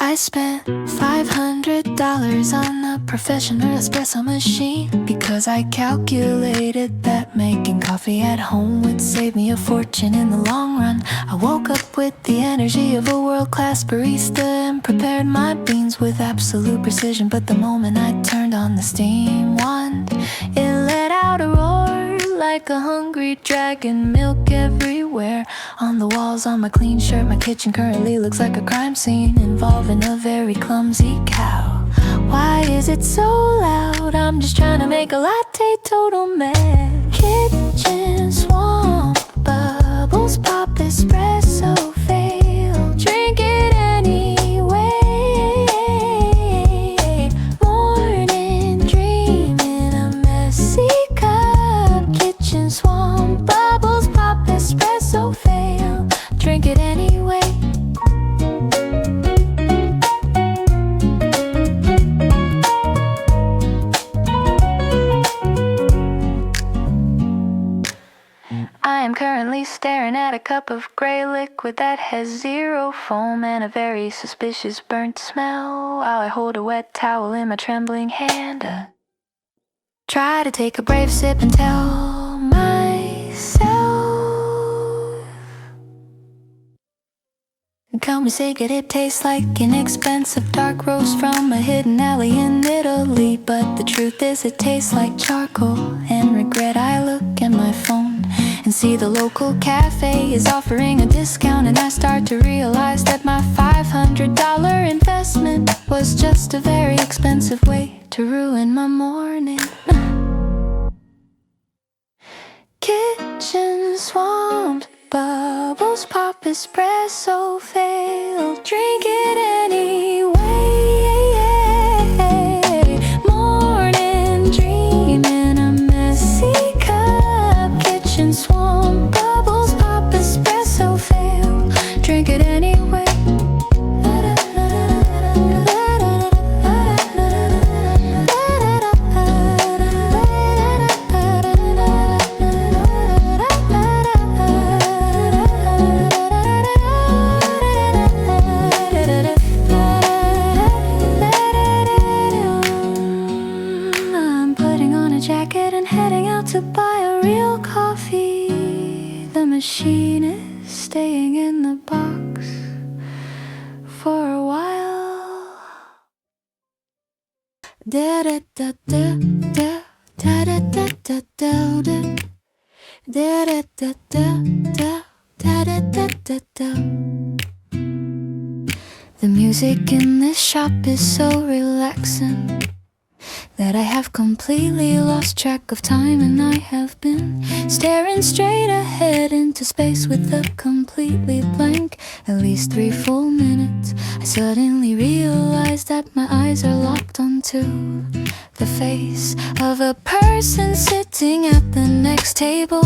I spent $500 on a professional espresso machine because I calculated that making coffee at home would save me a fortune in the long run. I woke up with the energy of a world-class barista and prepared my beans with absolute precision. But the moment I turned on the steam wand, it let out a roar like a hungry dragon. Milk everywhere on the walls, on my clean shirt. My kitchen currently looks like a crime scene involving a very clumsy cow. Why is it so loud? I'm just trying to make a latte, total mess. Kitchen swamp, bubbles pop, espresso fail. Drink it anyway. Morning dream in a messy cup. Kitchen swamp, bubbles pop, espresso fail. Drink it anyway. I am currently staring at a cup of gray liquid that has zero foam and a very suspicious burnt smell, while I hold a wet towel in my trembling hand. Try to take a brave sip and tell myself, come we say good, it tastes like an expensive dark roast from a hidden alley in Italy. But the truth is it tastes like charcoal and regret. I look at my phone and see the local cafe is offering a discount, and I start to realize that my $500 investment was just a very expensive way to ruin my morning. Kitchen swamped, bubbles pop, espresso fail. Drink it anyway. Morning dream in a messy cup. Kitchen swamp, bubbles pop, espresso fail. Drink it anyway. Jacket and heading out to buy a real coffee. The machine is staying in the box for a while. Da da da da da da da da da da da da da da da da da da. The music in this shop is so relaxing that I have completely lost track of time, and I have been staring straight ahead into space with a completely blank, at least 3 full minutes. I suddenly realized that my eyes are locked onto the face of a person sitting at the next table,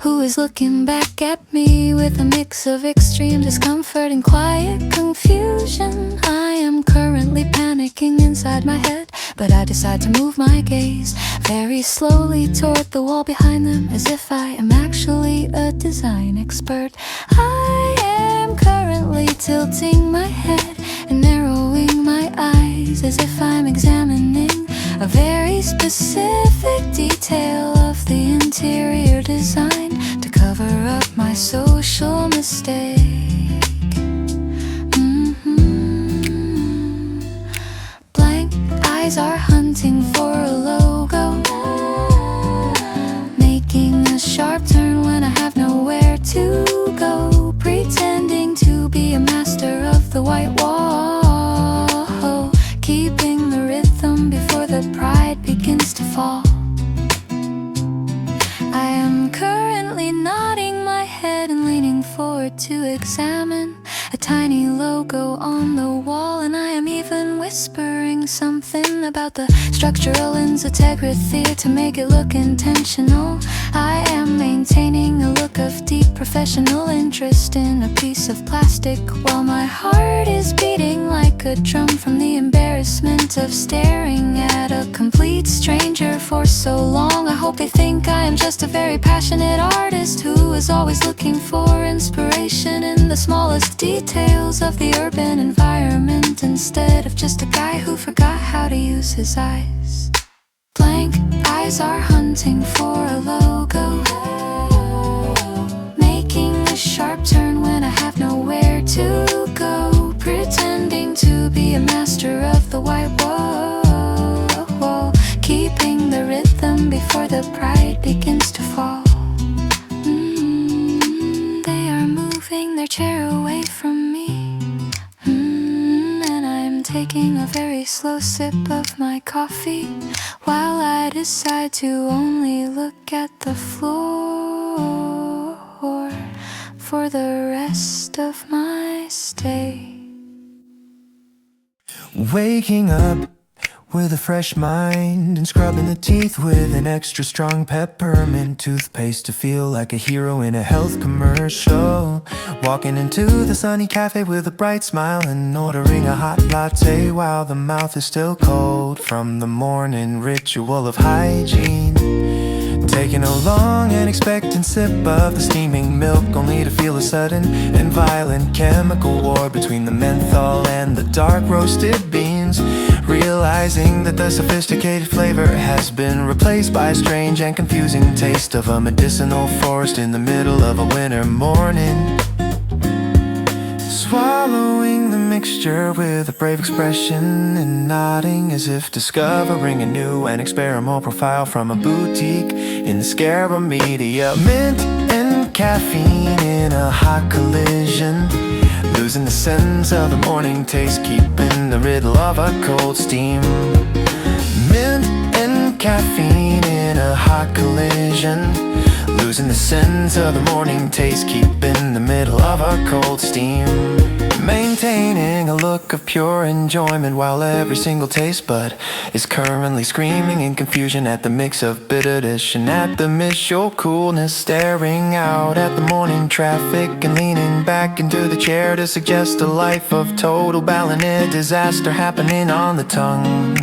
who is looking back at me with a mix of extreme discomfort and quiet confusion. I am currently panicking inside my head, but I decide to move my gaze very slowly toward the wall behind them, as if I am actually a design expert. I am currently tilting my head and narrowing my eyes, as if I'm examining a very specific detail of the interior design to cover up my social mistake. Blank eyes are hunting for a logo, making a sharp turn when I have nowhere to go, pretending to be a master of the white wall, keeping the rhythm before the pride begins to fall. I am currently nodding my head and leaning forward to examine a tiny logo on the wall, and I am even whispering something about the structural integrity to make it look intentional. I am maintaining a look of deep professional interest in a piece of plastic, while my heart is beating like a drum from the embarrassment of staring at a complete stranger for so long. I hope they think I am just a very passionate artist who is always looking for inspiration in the smallest details of the urban environment. present instead of just a guy who forgot how to use his eyes. Blank eyes are hunting for a logo, making a sharp turn when I have nowhere to go, pretending to be a master of the white wall, keeping the rhythm before the pride begins to fall. They are moving their chair away from me, and I'm taking a very slow sip of my coffee, while I decide to only look at the floor for the rest of my stay. Waking up with a fresh mind and scrubbing the teeth with an extra strong peppermint toothpaste to feel like a hero in a health commercial. Walking into the sunny cafe with a bright smile and ordering a hot latte while the mouth is still cold from the morning ritual of hygiene. Taking a long and expectant sip of the steaming milk, only to feel a sudden and violent chemical war between the menthol and the dark roasted beans. Realizing that the sophisticated flavor has been replaced by a strange and confusing taste of a medicinal forest in the middle of a winter morning. Swallowing the mixture with a brave expression and nodding as if discovering a new and experimental profile from a boutique in the scarab media. Mint and caffeine in a hot collision, losing the sense of the morning taste, keeping the riddle of a cold steam. Mint and caffeine in a hot collision, losing the sense of the morning taste, keeping the middle of a cold steam. Maintaining a look of pure enjoyment while every single taste bud is currently screaming in confusion at the mix of bitterness and at the initial coolness. Staring out at the morning traffic and leaning back into the chair to suggest a life of total balance and disaster happening on the tongue.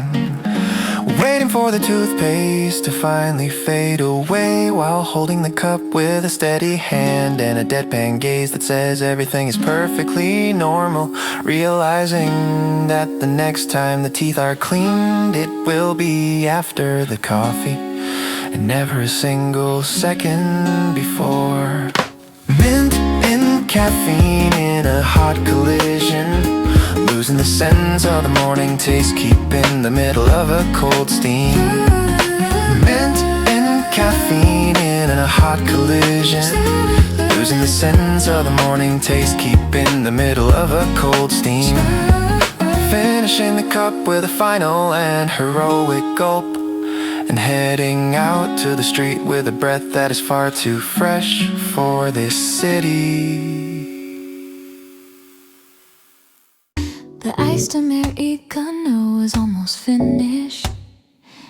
Waiting for the toothpaste to finally fade away while holding the cup with a steady hand and a deadpan gaze that says everything is perfectly normal. Realizing that the next time the teeth are cleaned, it will be after the coffee and never a single second before. Mint and caffeine in a hot collision, losing the sense of the morning taste, keeping the middle of a cold steam. Mint and caffeine in a hot collision, losing the sense of the morning taste, keeping the middle of a cold steam. Finishing the cup with a final and heroic gulp, and heading out to the street with a breath that is far too fresh for this city. The iced Americano is almost finished,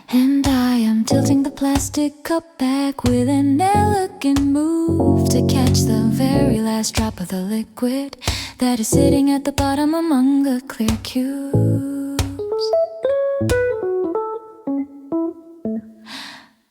and I am tilting the plastic cup back with an elegant move to catch the very last drop of the liquid that is sitting at the bottom among the clear cubes.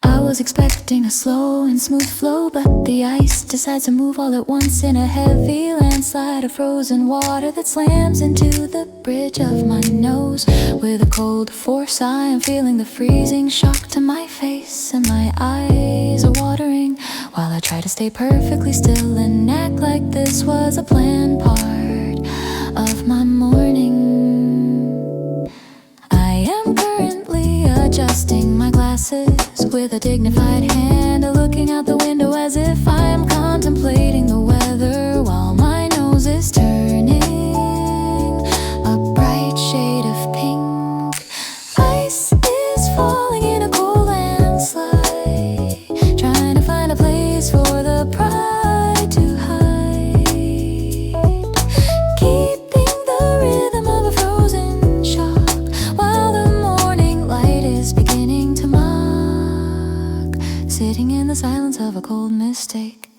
I was expecting a slow and smooth flow, but the ice decides to move all at once in a heavy landslide of frozen water that slams into the bridge of my nose. With a cold force, I am feeling the freezing shock to my face, and my eyes are watering while I try to stay perfectly still and act like this was a planned part of my morning. I am currently adjusting my glasses with a dignified hand, looking out the window as if I am contemplating the weather while my nose is turning a bright shade of pink. Ice is falling in a cold landslide, trying to find a place for the pride to hide, keeping the rhythm of a frozen shock while the morning light is beginning to mock, sitting in the silence of a cold mistake.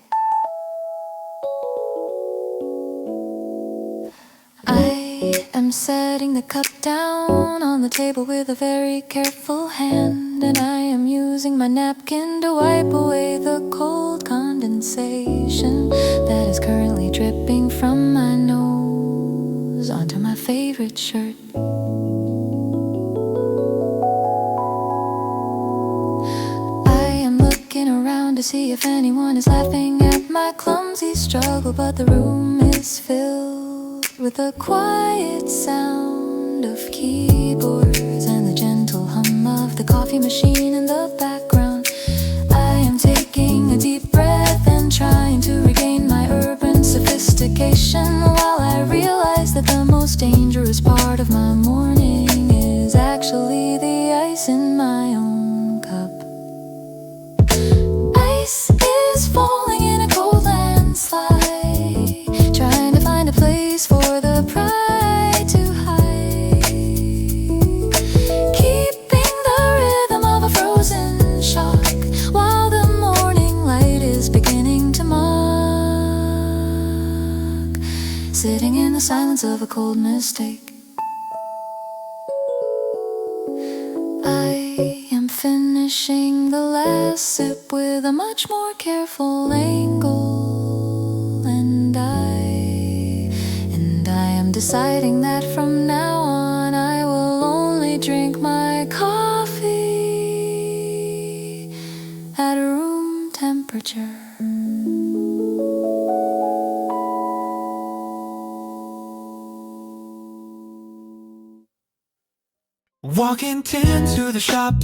I am setting the cup down on the table with a very careful hand, and I am using my napkin to wipe away the cold condensation that is currently dripping from my nose. clothes onto my favorite shirt. I am looking around to see if anyone is laughing at my clumsy struggle, but the room is filled with the quiet sound of keyboards and the gentle hum of the coffee machine in the background. I am taking a deep breath and trying to regain my urban sophistication, while I realize that the most dangerous part of my morning is actually the ice in my own cup. Ice is falling in a cold landslide, trying to find a place for the pride to hide, keeping the rhythm of a frozen shock, while the morning light is beginning to mock, sitting in the silence of a cold mistake. I am finishing the last sip with a much more careful angle, and I am deciding that from now on I will only drink my coffee at room temperature. Walking into the shop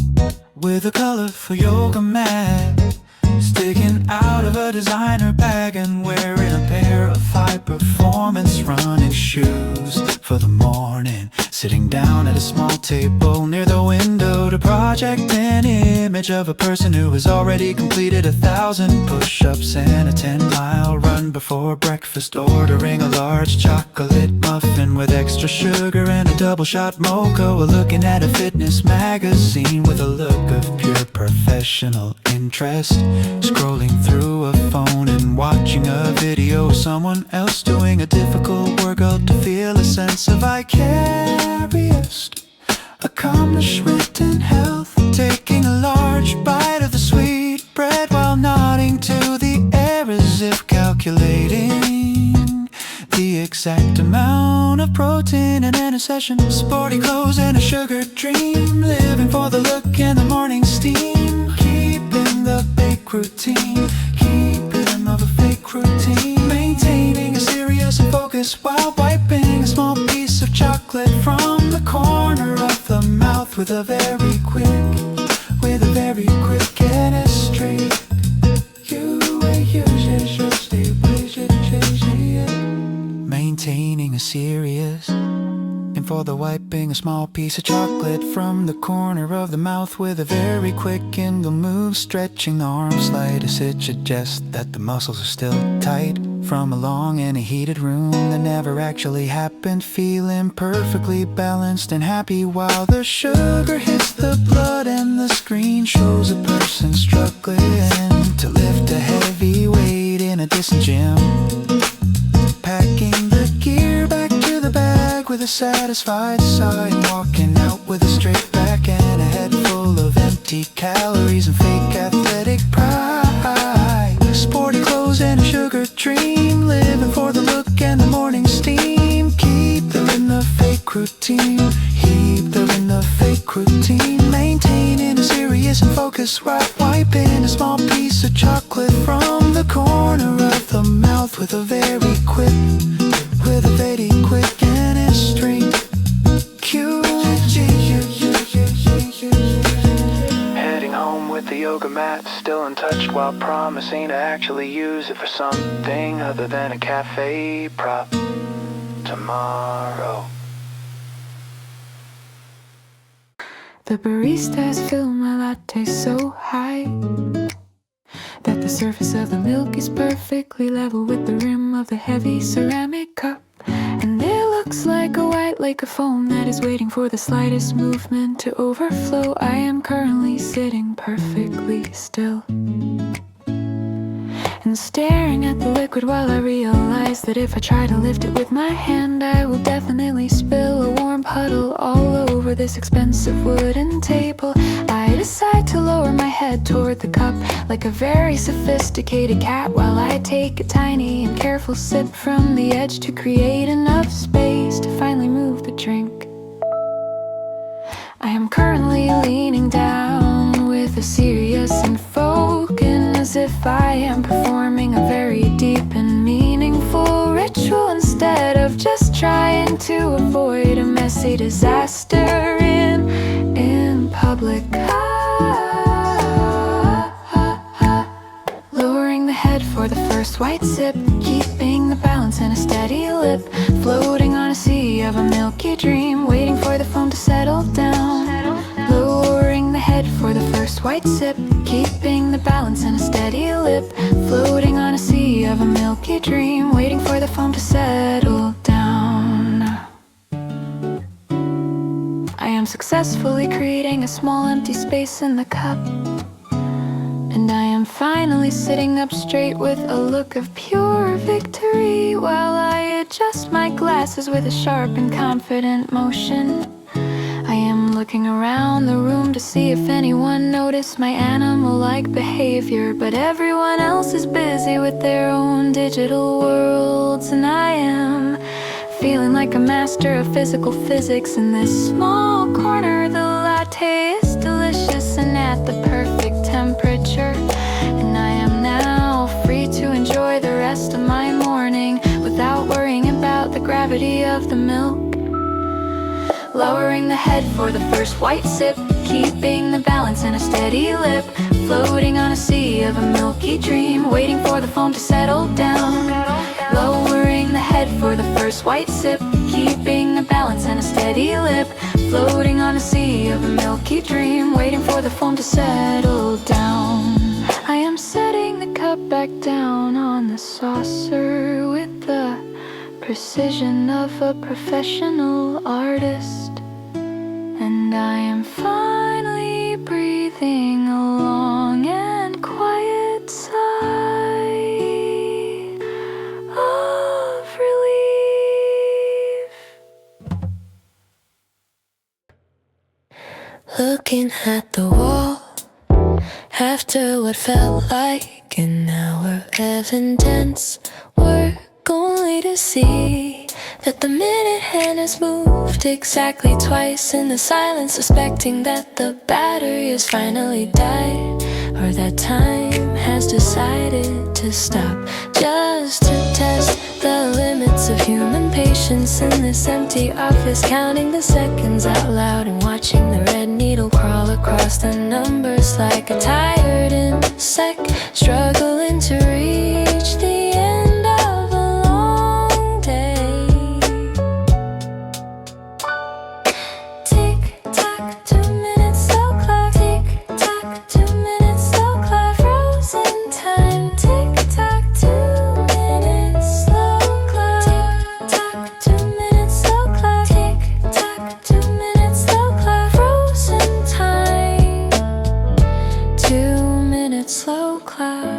with a colorful yoga mat, sticking out of a designer bag and wearing a pair of high-performance running shoes for the morning. Sitting down at a small table near the window to project an image of a person who has already completed 1,000 push-ups and a 10-mile run before breakfast, ordering a large chocolate muffin with extra sugar and a double-shot mocha, while looking at a fitness magazine with a look of pure professional interest, scrolling through a phone and watching a video of someone else doing a difficult workout to feel a sense of vicarious accomplishment and health, taking a large bite of the sweet bread while nodding to the air as if calculating the exact amount of protein in a session. Sporty clothes and a sugar dream, living for the look and the morning steam, keeping the fake routine, keeping of a fake routine, maintaining a serious and focus while wiping a small piece of chocolate from the corner of the mouth with a very quick chemistry. Maintaining a serious and for the wiping a small piece of chocolate from the corner of the mouth with a very quick angle move, stretching the arms slightest it suggests that the muscles are still tight from a long and a heated room that never actually happened, feeling perfectly balanced and happy while the sugar hits the blood and the screen shows a person struggling to lift a heavy weight in a distant gym, packing the gear back to the bag with a satisfied sigh, and walking out with a straight back and a head full of empty calories and fake athletic pride. Sporty clothes and a sugar dream, living for the look and the morning steam, keep them in the fake routine, keep them in the fake routine, maintaining a serious and focused while wiping a small piece of chocolate from the corner of the mouth with a very quick and a string cue. Heading home with the yoga mat, still untouched while promising to actually use it for something other than a cafe prop tomorrow. The baristas fill my latte so high that the surface of the milk is perfectly level with the rim of the heavy ceramic cup, and it looks like a white lake of foam that is waiting for the slightest movement to overflow. I am currently sitting perfectly still and staring at the liquid while I realize that if I try to lift it with my hand, I will definitely spill a warm puddle all over for this expensive wooden table. I decide to lower my head toward the cup like a very sophisticated cat, while I take a tiny and careful sip from the edge to create enough space to finally move the drink. I am currently leaning down with a serious and focus, as if I am performing a very deep and meaningful ritual, instead of just trying to avoid a messy disaster in public. Lowering the head for the first white sip, keeping the balance and a steady lip, floating on a sea of a milky dream, waiting for the foam to settle down. Lowering the head for the first white sip, keeping the balance and a steady lip, floating on a sea of a milky dream, waiting for the foam to settle down. I am successfully creating a small empty space in the cup, and I am finally sitting up straight with a look of pure victory, while I adjust my glasses with a sharp and confident motion. I am looking around the room to see if anyone noticed my animal-like behavior, but everyone else is busy with their own digital worlds, and I am feeling like a master of physical physics in this small corner. The latte is delicious and at the perfect temperature, and I am now free to enjoy the rest of my morning without worrying about the gravity of the milk. Lowering the head for the first white sip, keeping the balance and a steady lip, floating on a sea of a milky dream, waiting for the foam to settle down. Lowering the head for the first white sip, keeping the balance and a steady lip, floating on a sea of a milky dream, waiting for the foam to settle down. I am setting the cup back down on the saucer with the precision of a professional artist, and I am finally breathing a long and quiet sigh of relief. Looking at the wall after what felt like an hour of intense work, only to see that the minute hand has moved exactly twice in the silence, suspecting that the battery has finally died, or that time has decided to stop, just to test the limits of human patience in this empty office, counting the seconds out loud and watching the red needle crawl across the numbers like a tired insect struggling to reach the end of a long day. Tick tock, 2 minutes, slow clock. Tick tock, 2 minutes, slow clock. Frozen time. Tick tock, 2 minutes, slow clock. Tick tock, 2 minutes, slow clock. Tick tock, 2 minutes, slow clock. Frozen time. 2 minutes, slow clock.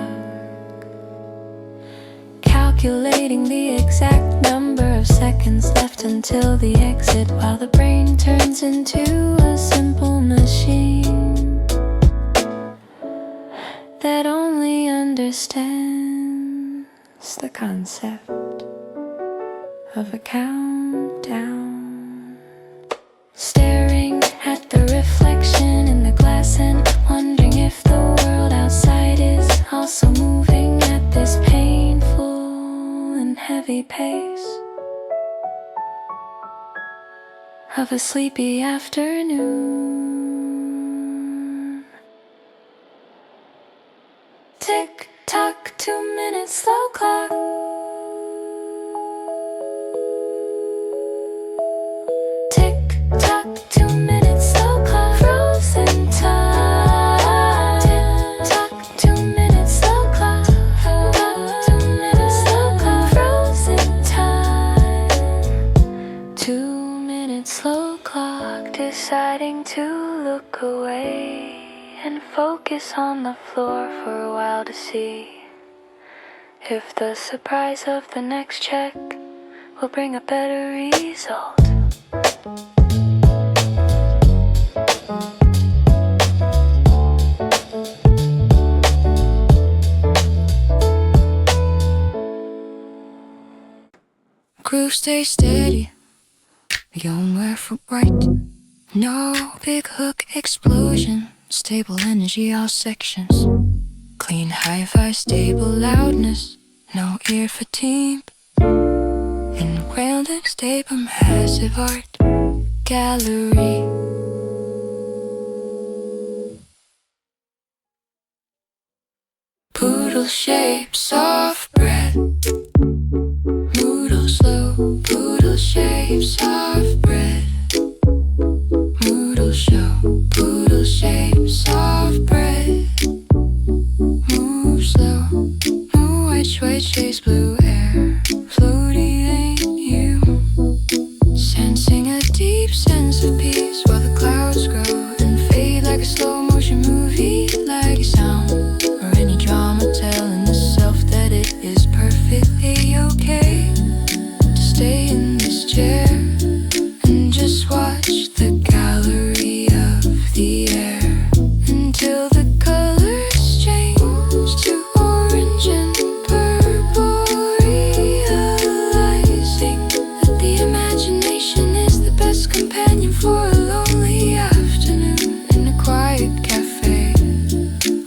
Calculating the exact number of seconds left until the exit, while the brain turns into a simple machine that only understands the concept of a countdown. Staring at the reflection in the glass and wondering if the world outside is also moving at this painful and heavy pace of a sleepy afternoon. Tick tock, 2 minutes, slow clock. Tick tock, 2 minutes, slow clock. Frozen time. Tick tock, 2 minutes, slow clock. 2 minutes, slow clock. Frozen time. 2 minutes, slow clock. Deciding to look away and focus on the floor for a while to see if the surprise of the next check will bring a better result. blue stay steady, young for bright. No big hook explosion, stable energy all sections. Clean hi-fi, stable loudness, no ear fatigue. In Weldon stable massive art gallery. Poodle shape, soft bread. Noodle slow, poodle shape, soft bread. Noodle show, poodle shape, soft bread. Move slow, no white shapes, blue air, floating ain't you. Sensing a deep sense of peace while the clouds grow and fade like a slow motion movie, like a sound or any drama telling the self that it is perfectly okay to stay in this chair and just watch the gallery of the air until the colors change to orange and purple, realizing that the imagination is the best companion for a lonely afternoon in a quiet cafe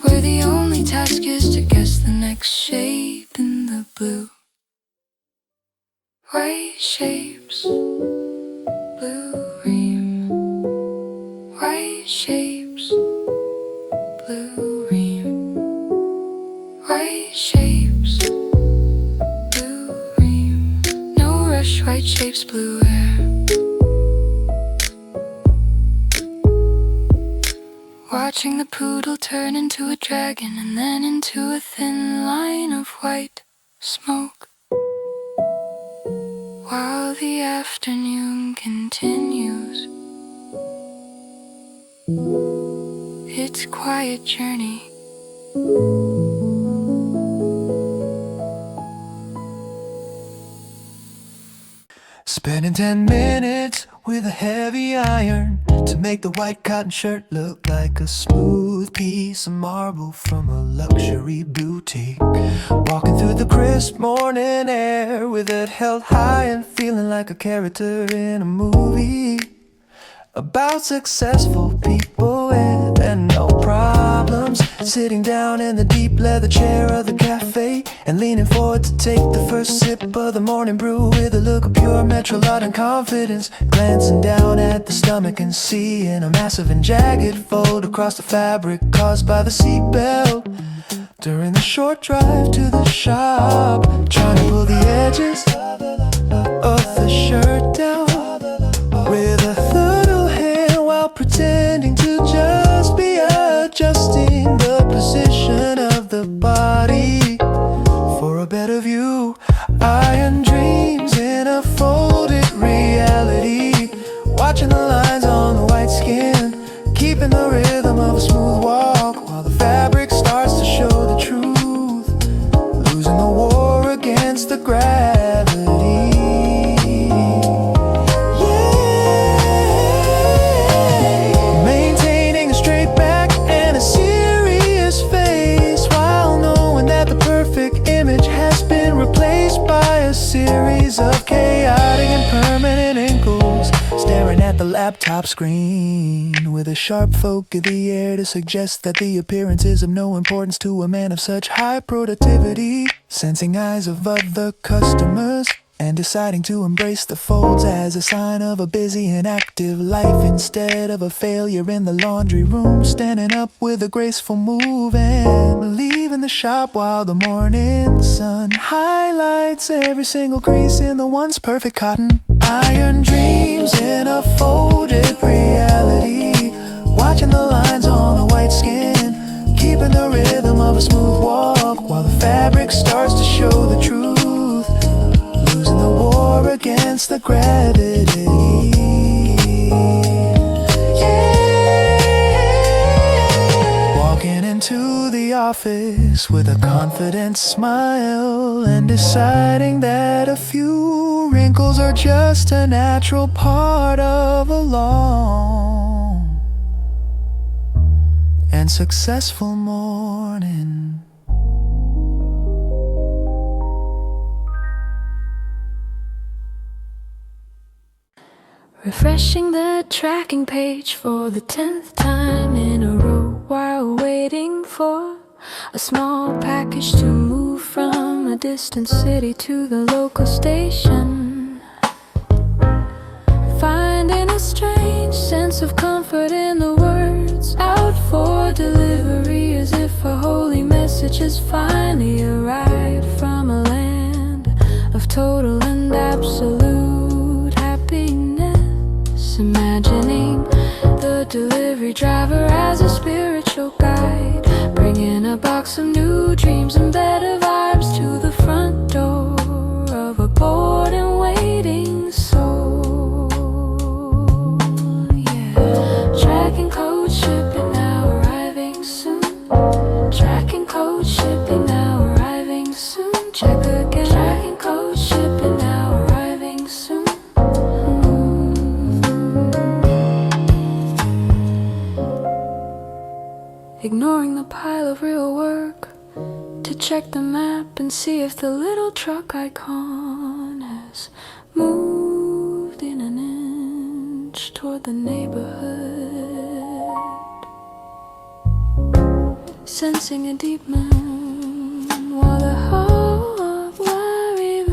where the only task is to guess the next shape in the blue. White shapes, blue ream. White shapes, blue ream. White shapes, blue ream. No rush, white shapes, blue air. Watching the poodle turn into a dragon and then into a thin line of white smoke. While the afternoon continues its quiet journey. Spending 10 minutes with a heavy iron to make the white cotton shirt look like a smooth piece of marble from a luxury boutique. Walking through the crisp morning air with it held high and feeling like a character in a movie about successful people with and no problems. Sitting down in the deep leather chair of the cafe and leaning forward to take the first sip of the morning brew with a look of pure metropolitan confidence. Glancing down at the stomach and seeing a massive and jagged fold across the fabric caused by the seatbelt during the short drive to the shop. Trying to pull the edges of the shirt down with a little hand while pretending to just be adjusting the position of the body for a better view. Iron dreams in a folded reality, watching the lines on the white skin, keeping the rhythm of a smooth walk while the fabric starts to show the truth, losing the war against the gravity. Series of chaotic and permanent ankles, staring at the laptop screen with a sharp poke of the air to suggest that the appearance is of no importance to a man of such high productivity. Sensing eyes of other customers and deciding to embrace the folds as a sign of a busy and active life instead of a failure in the laundry room. Standing up with a graceful move and leaving the shop while the morning sun highlights every single crease in the once perfect cotton. Iron dreams in a folded reality, watching the lines on the white skin, keeping the rhythm of a smooth walk while the fabric starts to show the truth, losing the war against the gravity. Yeah. Walking into the office with a confident smile and deciding that a few wrinkles are just a natural part of a long and successful morning. refreshing the tracking page for the 10th time in a row while waiting for a small package to move from a distant city to the local station. Finding a strange sense of comfort in the words out for delivery, as if a holy message has finally arrived from a land of total and absolute happiness. Imagining the delivery driver as a spiritual guide, bringing a box of new dreams and better vibes to the front door of a bored and waiting soul. Yeah. Tracking code shipping now arriving soon. Tracking code shipping now arriving soon. Check again. Tracking code shipping now arriving soon. Ignoring the pile of real work to check the map and see if the little truck icon has moved in an inch toward the neighborhood. Sensing a deep moan while the hog worry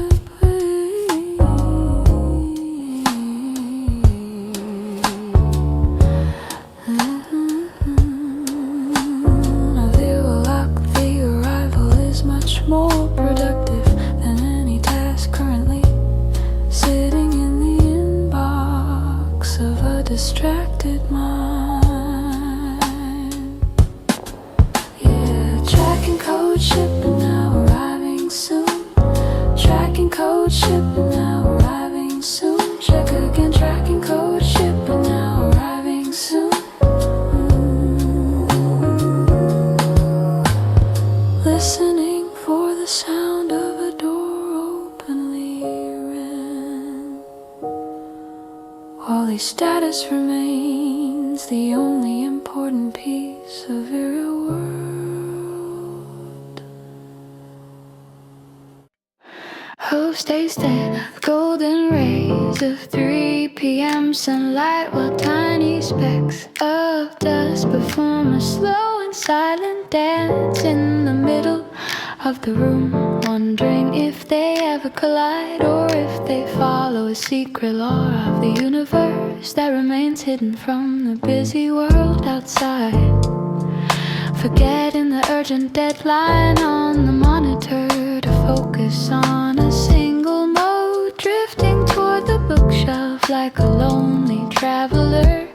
more productive than any task currently sitting in the inbox of a distracted mind. Yeah, tracking code shipping now arriving soon. Tracking code shipping now arriving soon. Check again, tracking code shipping now arriving soon. Listening for the sound of a door openly rent, while the status remains the only important piece of your real world. Hope stays dead, golden rays of 3 p.m. sunlight, while tiny specks of dust perform a slow and silent dance in the middle of the room, wondering if they ever collide or if they follow a secret law of the universe that remains hidden from the busy world outside. Forgetting the urgent deadline on the monitor to focus on a single mode, drifting toward the bookshelf like a lonely traveler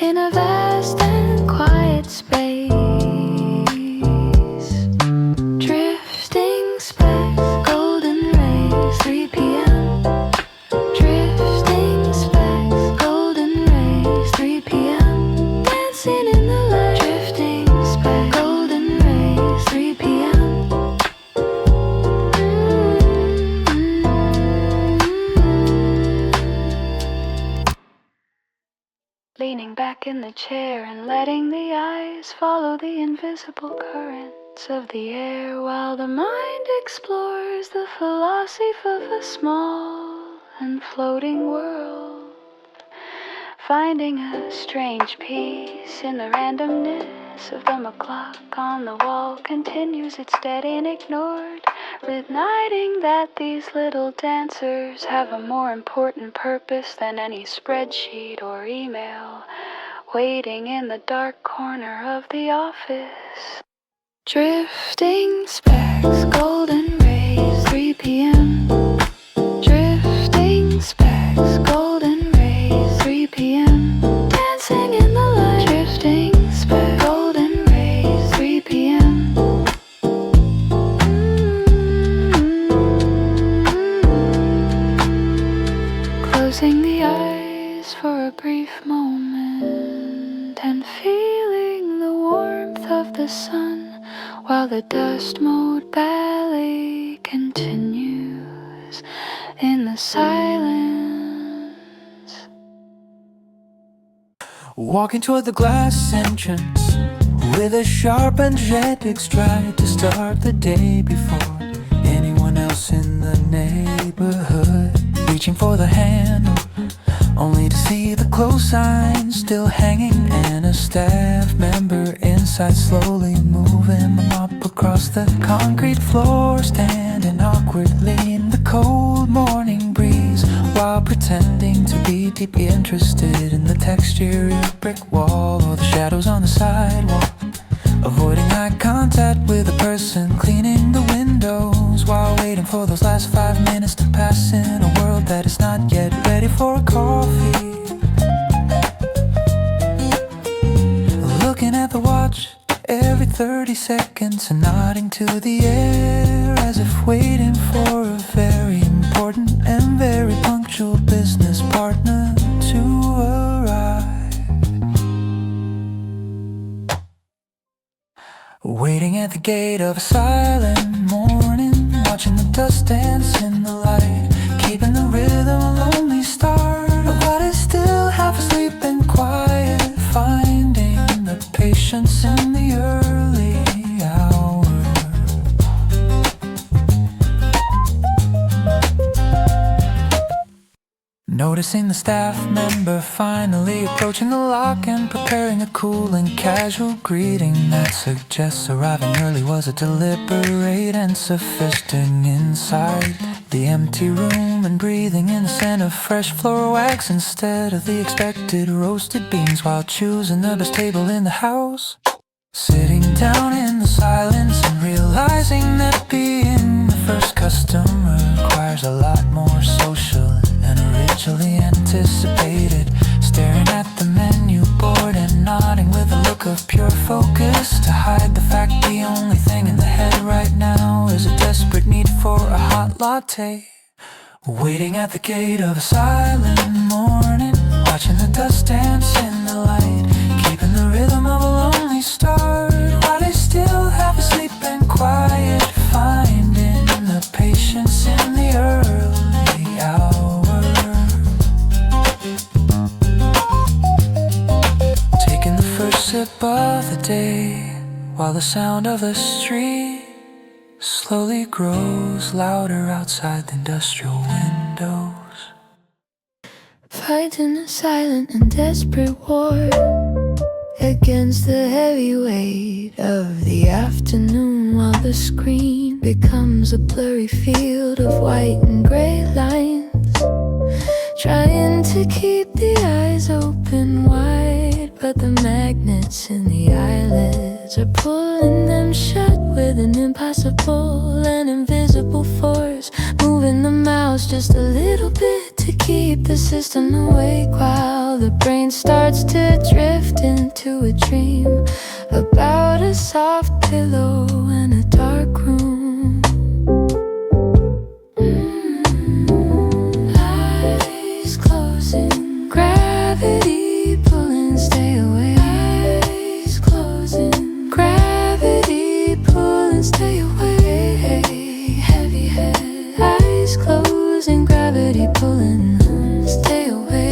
in a vast and quiet space. Drifting specks, golden rays, 3 p.m. Drifting specks, golden rays, 3 p.m. Dancing in the light. Drifting specks, golden rays, 3 p.m. Leaning back in the chair and letting the eyes follow the invisible currents of the air, while the mind explores the philosophy of a small and floating world, finding a strange peace in the randomness of the clock on the wall continues its steady and ignored, igniting that these little dancers have a more important purpose than any spreadsheet or email, waiting in the dark corner of the office. Drifting specks, golden rays, 3 p.m. Drifting specks, golden rays, 3 p.m. Dancing in the light. Drifting specks, golden rays, 3 p.m. Closing the eyes for a brief moment and feeling the warmth of the sun, while the dust mode ballet continues in the silence. Walking toward the glass entrance with a sharp energetic stride to start the day before anyone else in the neighborhood. Reaching for the handle only to see the close sign still hanging and a staff member inside slowly moving the mop across the concrete floor, standing awkwardly in the cold morning breeze while pretending to be deeply interested in the texture of a brick wall or the shadows on the sidewalk, avoiding eye contact with a person cleaning the windows while waiting for those last 5 minutes to pass in a world that is not yet ready for a coffee. Looking at the watch every 30 seconds and nodding to the air as if waiting for a very important and very punctual business partner to arrive. Waiting at the gate of a silent morning, watching the dust dance in the light, keeping the rhythm a lonely start of what is still half asleep and quiet, finding the patience in the early hour. Noticing the staff member finally approaching the lock and preparing a cool and casual greeting that suggests arriving early was a deliberate and sophisticated inside the empty room, and breathing in the scent of fresh floor wax instead of the expected roasted beans while choosing the best table in the house. Sitting down in the silence and realizing that being the first customer requires a lot more social than originally anticipated. Staring at the menu board and nodding with a look of pure focus to hide the fact the only thing in the head right now is a desperate need for a hot latte. Waiting at the gate of a silent morning, watching the dust dance in the light, keeping the rhythm of a lonely start while it's still half asleep and quiet, finding the patience in the early hour. Taking the first sip of the day while the sound of the street slowly grows louder outside the industrial windows. Fighting a silent and desperate war against the heavy weight of the afternoon, while the screen becomes a blurry field of white and gray lines, trying to keep the eyes open wide, but the magnets in the eyelids are pulling them shut with an impossible and invisible force, moving the mouse just a little bit to keep the system awake, while the brain starts to drift into a dream about a soft pillow and a dark room. Eyes closing, gravity pulling, stay away. Eyes closing, gravity pulling, stay away. Heavy head, eyes closing, gravity pulling, stay away.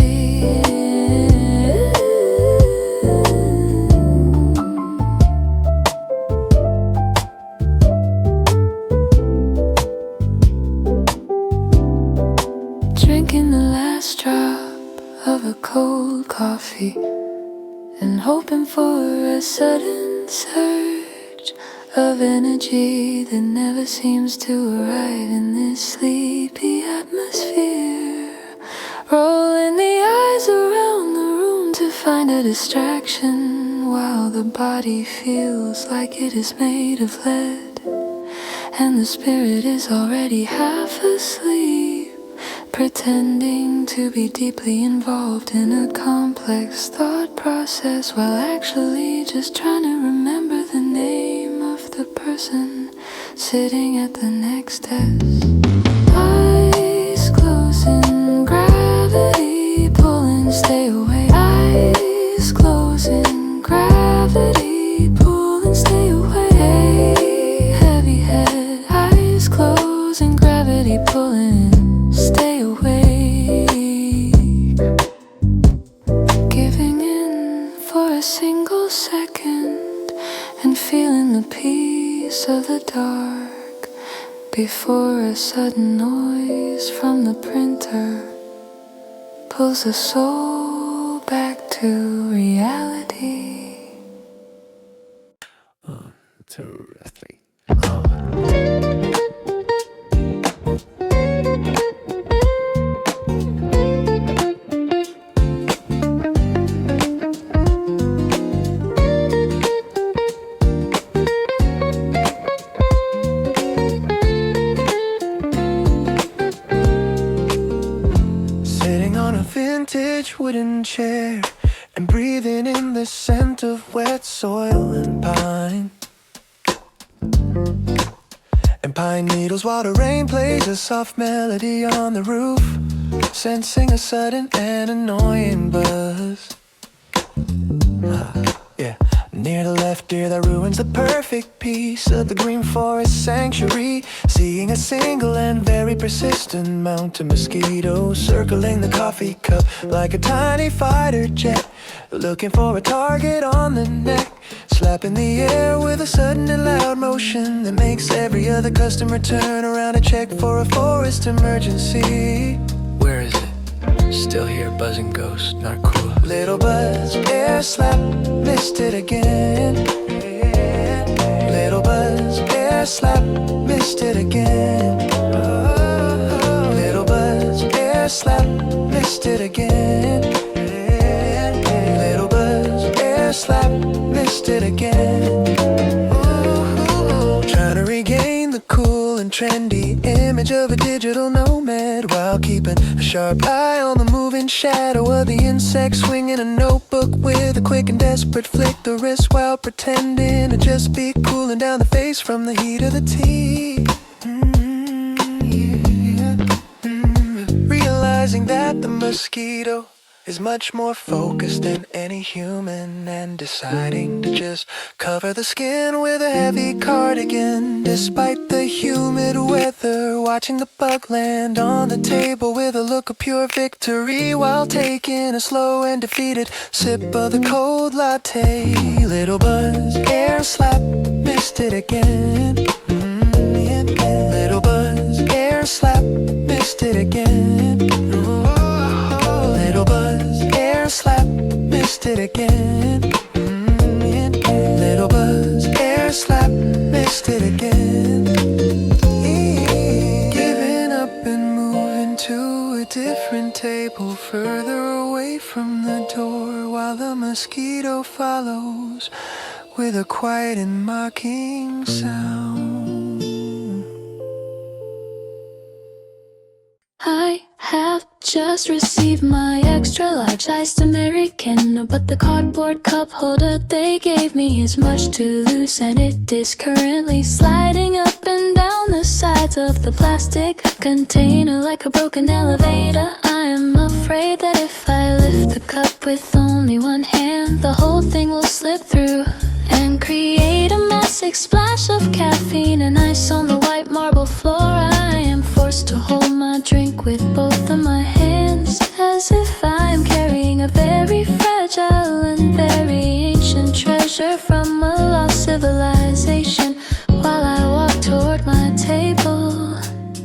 Drinking the last drop of a cold coffee and hoping for a sudden surge of energy that never seems to arrive in this sleepy atmosphere. Rolling the eyes around the room to find a distraction while the body feels like it is made of lead and the spirit is already half asleep, pretending to be deeply involved in a complex thought process while actually just trying to remember the name of the person sitting at the next desk. Eyes closing, gravity pulling, stay away. Eyes closing, gravity pulling, stay away. Heavy head, eyes closing, gravity pulling, stay away. Giving in for a single second and feeling the peace of the dark before a sudden noise from the printer pulls the soul back to reality. 1, 2, 3. Sitting on a vintage wooden chair and breathing in the scent of wet soil and pine. And pine needles while the rain plays a soft melody on the roof, sensing a sudden and annoying buzz. Yeah. Near the left ear that ruins the perfect piece of the green forest sanctuary. Seeing a single and very persistent mountain mosquito circling the coffee cup like a tiny fighter jet, looking for a target on the neck, slapping the air with a sudden and loud motion that makes every other customer turn around and check for a forest emergency. Where is it? Still here, buzzing ghost, not cool. Little buzz, air slap, missed it again. Little buzz, air slap, missed it again. Little buzz, air slap, missed it again. Little buzz, air slap, missed it again. Trying to regain the cool and trendy image of a digital nomad while keeping a sharp eye on the moving shadow of the insect swinging a notebook with a quick and desperate flick the wrist while pretending to just be cooling down the face from the heat of the tea. Realizing that the mosquito is much more focused than any human, and deciding to just cover the skin with a heavy cardigan despite the humid weather, watching the bug land on the table with a look of pure victory while taking a slow and defeated sip of the cold latte. Little buzz, air slap, missed it again. Little buzz, air slap, missed it again. Little buzz, air slap, missed it again. Little buzz, air slap, missed it again. Giving up and moving to a different table further away from the door while the mosquito follows with a quiet and mocking sound. I have just received my extra large iced Americano, but the cardboard cup holder they gave me is much too loose, and it is currently sliding up and down the sides of the plastic container like a broken elevator. I am afraid that if I lift the cup with only one hand, the whole thing will slip through and create a massive splash of caffeine and ice on the white marble floor. I am forced to hold my drink with both of my hands, as if I am carrying a very fragile and very ancient treasure from a lost civilization. While I walk toward my table,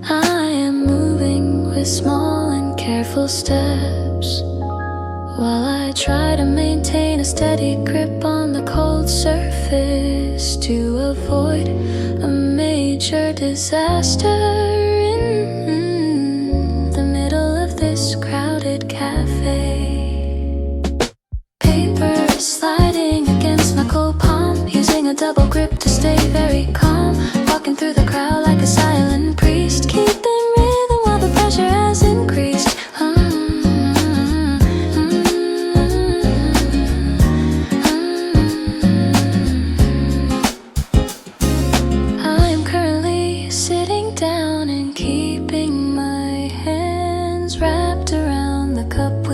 I am moving with small and careful steps, while I try to maintain a steady grip on the cold surface to avoid a major disaster in the middle of this crowded cafe. Paper sliding against my cold palm, using a double grip to stay very calm, walking through the crowd like a silent priest, keeping rhythm while the pressure has increased.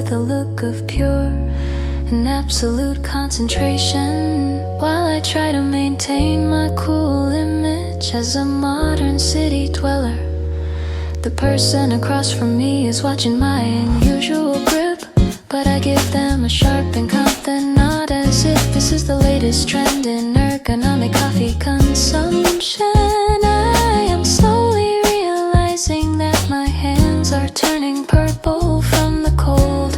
A look of pure and absolute concentration, while I try to maintain my cool image as a modern city dweller. The person across from me is watching my unusual grip, but I give them a sharp and confident nod, as if this is the latest trend in ergonomic coffee consumption. I am slowly realizing that my hands are turning purple from the cold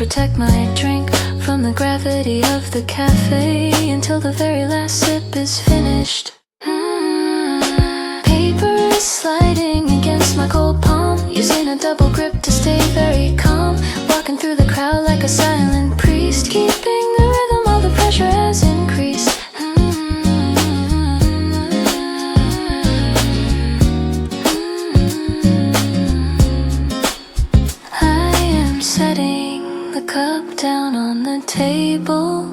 protect my drink from the gravity of the cafe until the very last sip is finished. Paper is sliding against my cold palm, using a double grip to stay very calm, walking through the crowd like a silent priest, keeping the rhythm while the pressure has increased. I am setting the cup down on the table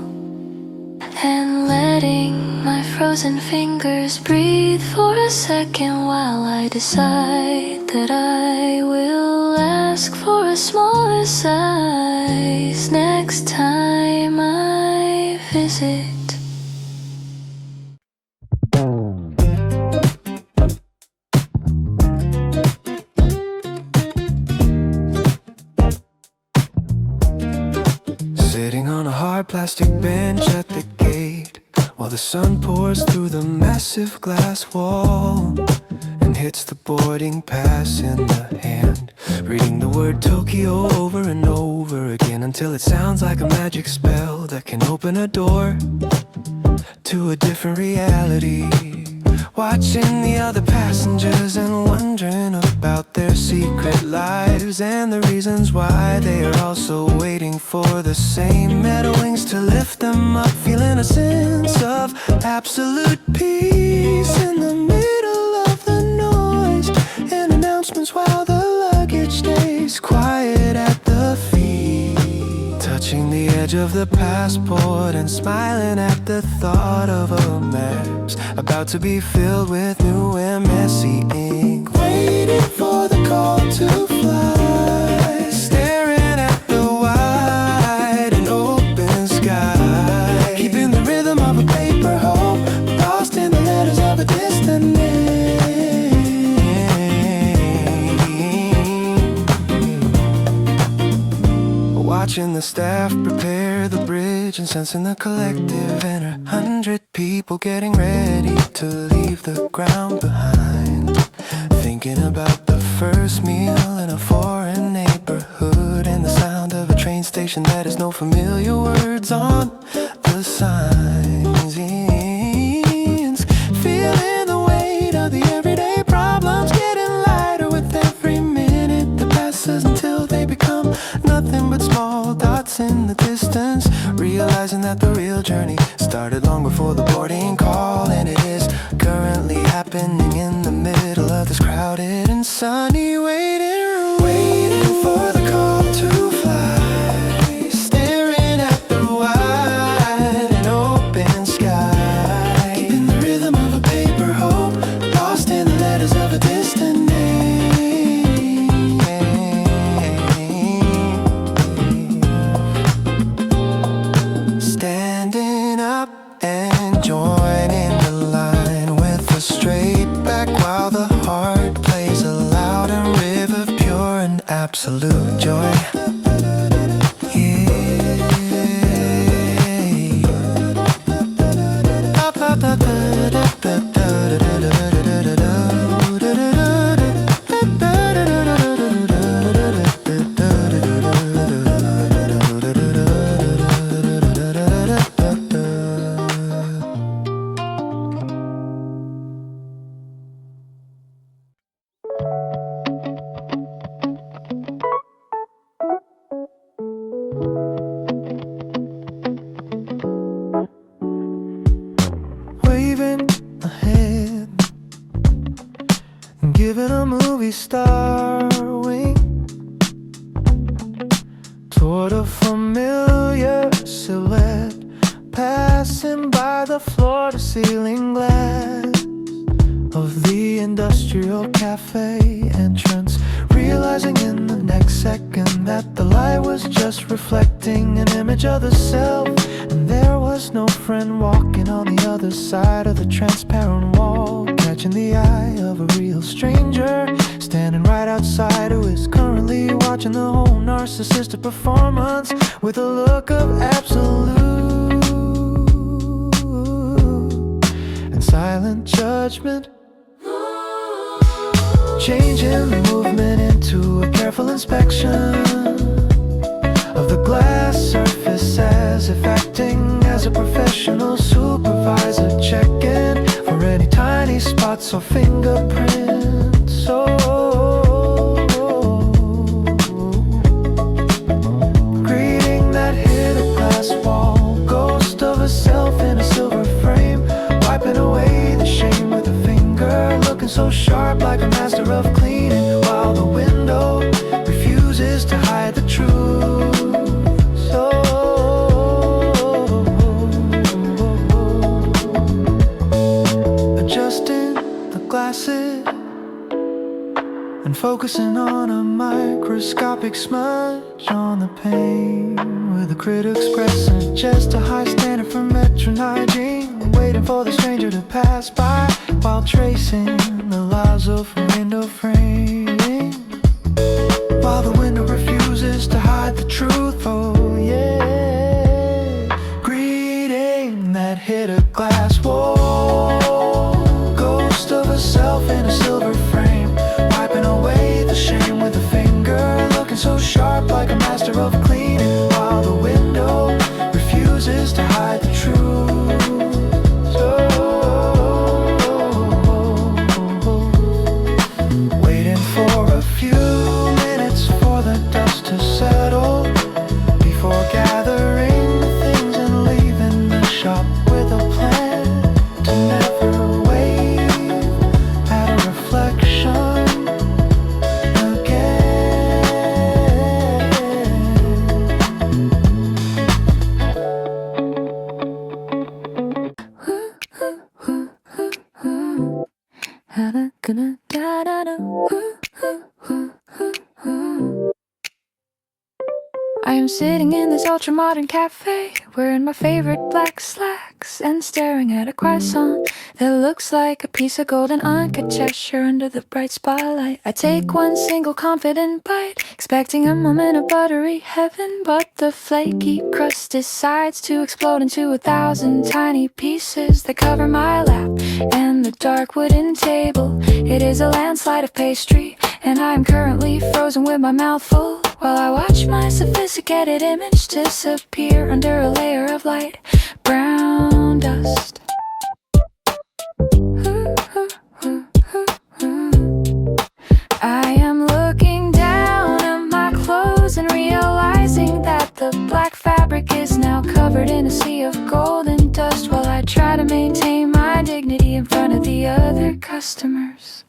and letting my frozen fingers breathe for a second while I decide that I will ask for a smaller size next time I visit. Sitting on a hard plastic bench at the gate while the sun pours through the massive glass wall and hits the boarding pass in the hand, reading the word Tokyo over and over again until it sounds like a magic spell that can open a door to a different reality. Watching the other passengers and wondering about their secret lives and the reasons why they are also waiting for the same metal wings to lift them up, feeling a sense of absolute peace in the middle of the noise and announcements while the luggage stays quiet at the feet, touching the edge of the passport and smiling at the thought of a maps about to be filled with new and messy ink, waiting for the call to fly, staring at the wide and open sky, keeping the rhythm of a paper hope lost in the letters of a distant name, watching the staff prepare the bridge and sensing the collective inner 100 people getting ready to leave the ground behind, thinking about the first meal in a foreign neighborhood and the sound of a train station that has no familiar words on the signs, feeling the weight of the everyday problems getting lighter with every minute that passes until they become nothing but small dots in the distance, realizing that the real journey started long before the boarding call, and it is currently happening in the middle of this crowded and sunny waiting room, waiting for the call to fly, staring at the wide and open sky, keeping the rhythm of a paper hope lost in the letters of a distant name, standing up and joining the line with a straight back while the heart plays a loud and river of pure and absolute joy. Waving a hand, giving a movie star wink toward a familiar silhouette, passing by the floor-to-ceiling glass of the industrial cafe entrance, realizing in the next second that the light was just reflecting an image of the self, and there was no friend walking on the other side of the transparent wall, catching the eye of a real stranger standing right outside, who is currently watching the whole narcissistic performance with a look of absolute and silent judgment, changing the movement into a careful inspection of the glass surface as if acting as a professional supervisor, checking for any tiny spots or fingerprints. Greeting that hit a glass wall, ghost of a self in a silver frame, wiping away the shame with a finger, looking so sharp like a master of cleaning, while the window refuses to hide the truth. Adjusting the glasses and focusing on a microscopic smudge on the pane, with a critic's pressing just a high standard for metroniding, waiting for the stranger to pass by while tracing the laws of window framing, while the window refuses to hide the truth. Oh yeah, greeting that hit a glass wall, ghost of a self in a silver frame, wiping away the shame with a finger, looking so sharp like a master of cleaning, while the window refuses to hide the truth. Waiting for a few minutes for the dust to settle before gathering things and leaving the shop with a plan to never wave at a reflection again. I am sitting in this ultra-modern cafe, wearing my favorite black slacks and staring at a croissant that looks like a piece of golden architecture under the bright spotlight. I take one single confident bite, expecting a moment of buttery heaven, but the flaky crust decides to explode into 1,000 tiny pieces that cover my lap and the dark wooden table. It is a landslide of pastry, and I am currently frozen with my mouth full while I watch my sophisticated image disappear under a layer of light brown dust. I am looking down at my clothes and realizing that the black fabric is now covered in a sea of golden dust, while I try to maintain my dignity in front of the other customers.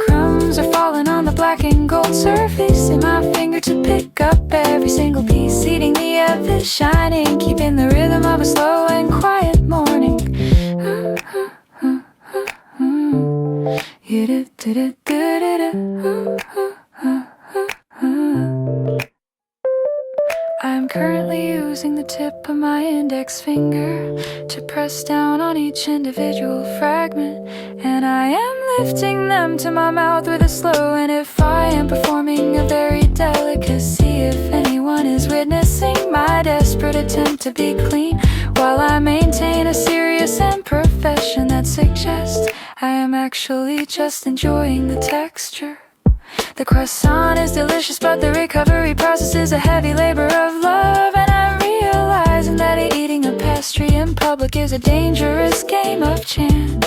Crumbs are falling on the black and gold surface in my finger to pick up every single piece, eating the ever shining, keeping the rhythm of a slow and quiet morning. I'm currently using the tip of my index finger to press down on each individual fragment, and I am lifting them to my mouth with a slow, and if I am performing a very delicacy, if anyone is witnessing my desperate attempt to be clean, while I maintain a serious imperfection that suggests I am actually just enjoying the texture. The croissant is delicious, but the recovery process is a heavy labor of love, and I'm realizing that eating a pastry in public is a dangerous game of chance.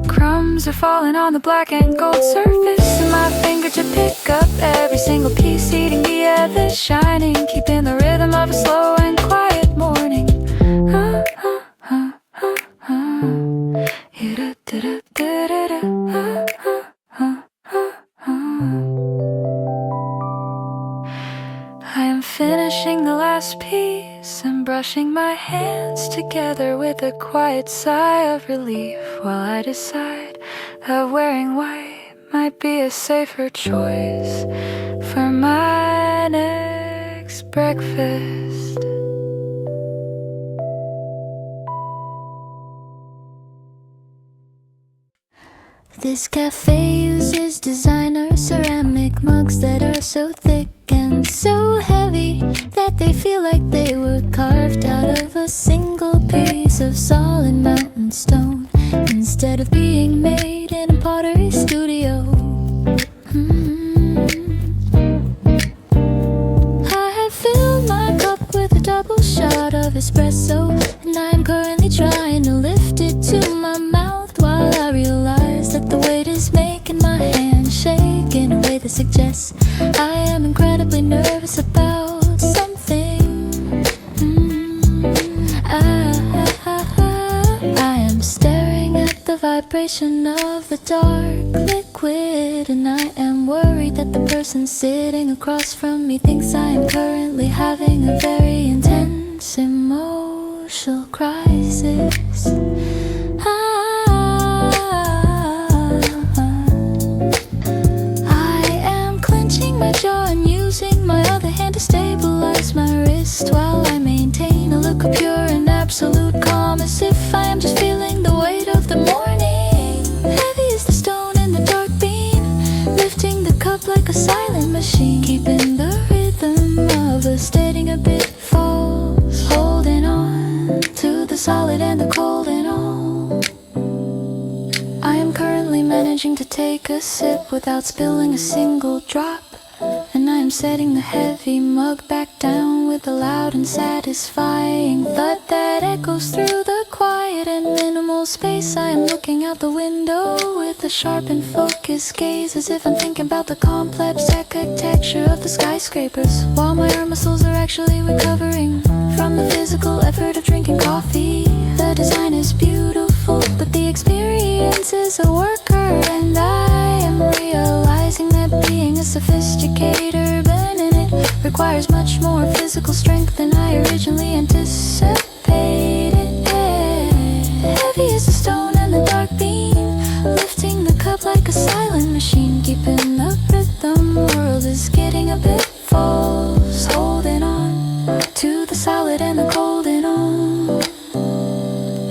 Crumbs are falling on the black and gold surface in my finger to pick up every single piece, eating the ever shining, keeping the rhythm of a slow and quiet morning. I am finishing the last piece and brushing my hands together with a quiet sigh of relief, while I decide that wearing white might be a safer choice for my next breakfast. This cafe uses designer ceramic mugs that are so thick and so heavy that they feel like they were carved out of a single piece of solid mountain stone, instead of being made in a pottery studio. I have filled my of espresso, and I am currently trying to lift it to my mouth while I realize that the weight is making my hand shake in a way that suggests I am incredibly nervous about something. I am staring at the vibration of the dark liquid, and I am worried that the person sitting across from me thinks I am currently having a very intense emotional crisis. I am clenching my jaw and using my other hand to stabilize my wrist while I maintain a look of pure and absolute calm, as if I am just feeling the weight of the morning. Heavy is the stone in the dark beam, lifting the cup like a silent machine, keeping the rhythm of a steadying a bit falls, holding on to the solid and the cold and all. I am currently managing to take a sip without spilling a single drop, and I am setting the heavy mug back down with a loud and satisfying thud that echoes through the quiet and minimal space. I am looking out the window with a sharp and focused gaze, as if I'm thinking about the complex architecture of the skyscrapers, while my arm muscles are actually recovering from the physical effort of drinking coffee. The design is beautiful, but the experience is a worker, and I am realizing that being a sophisticated urban in it requires much more physical strength than I originally anticipated. Heavy as a stone and the dark beam, lifting the cup like a silent machine, keeping the rhythm. World is getting a bit false, holding on to the solid and the cold and all.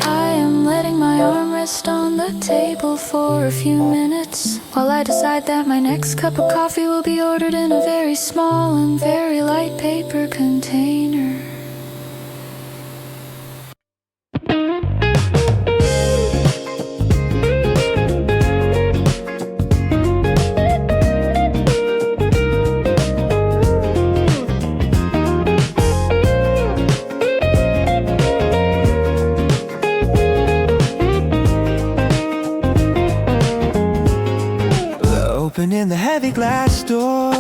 I am letting my arm rest on the table for a few minutes while I decide that my next cup of coffee will be ordered in a very small and very light paper container. Opening the heavy glass door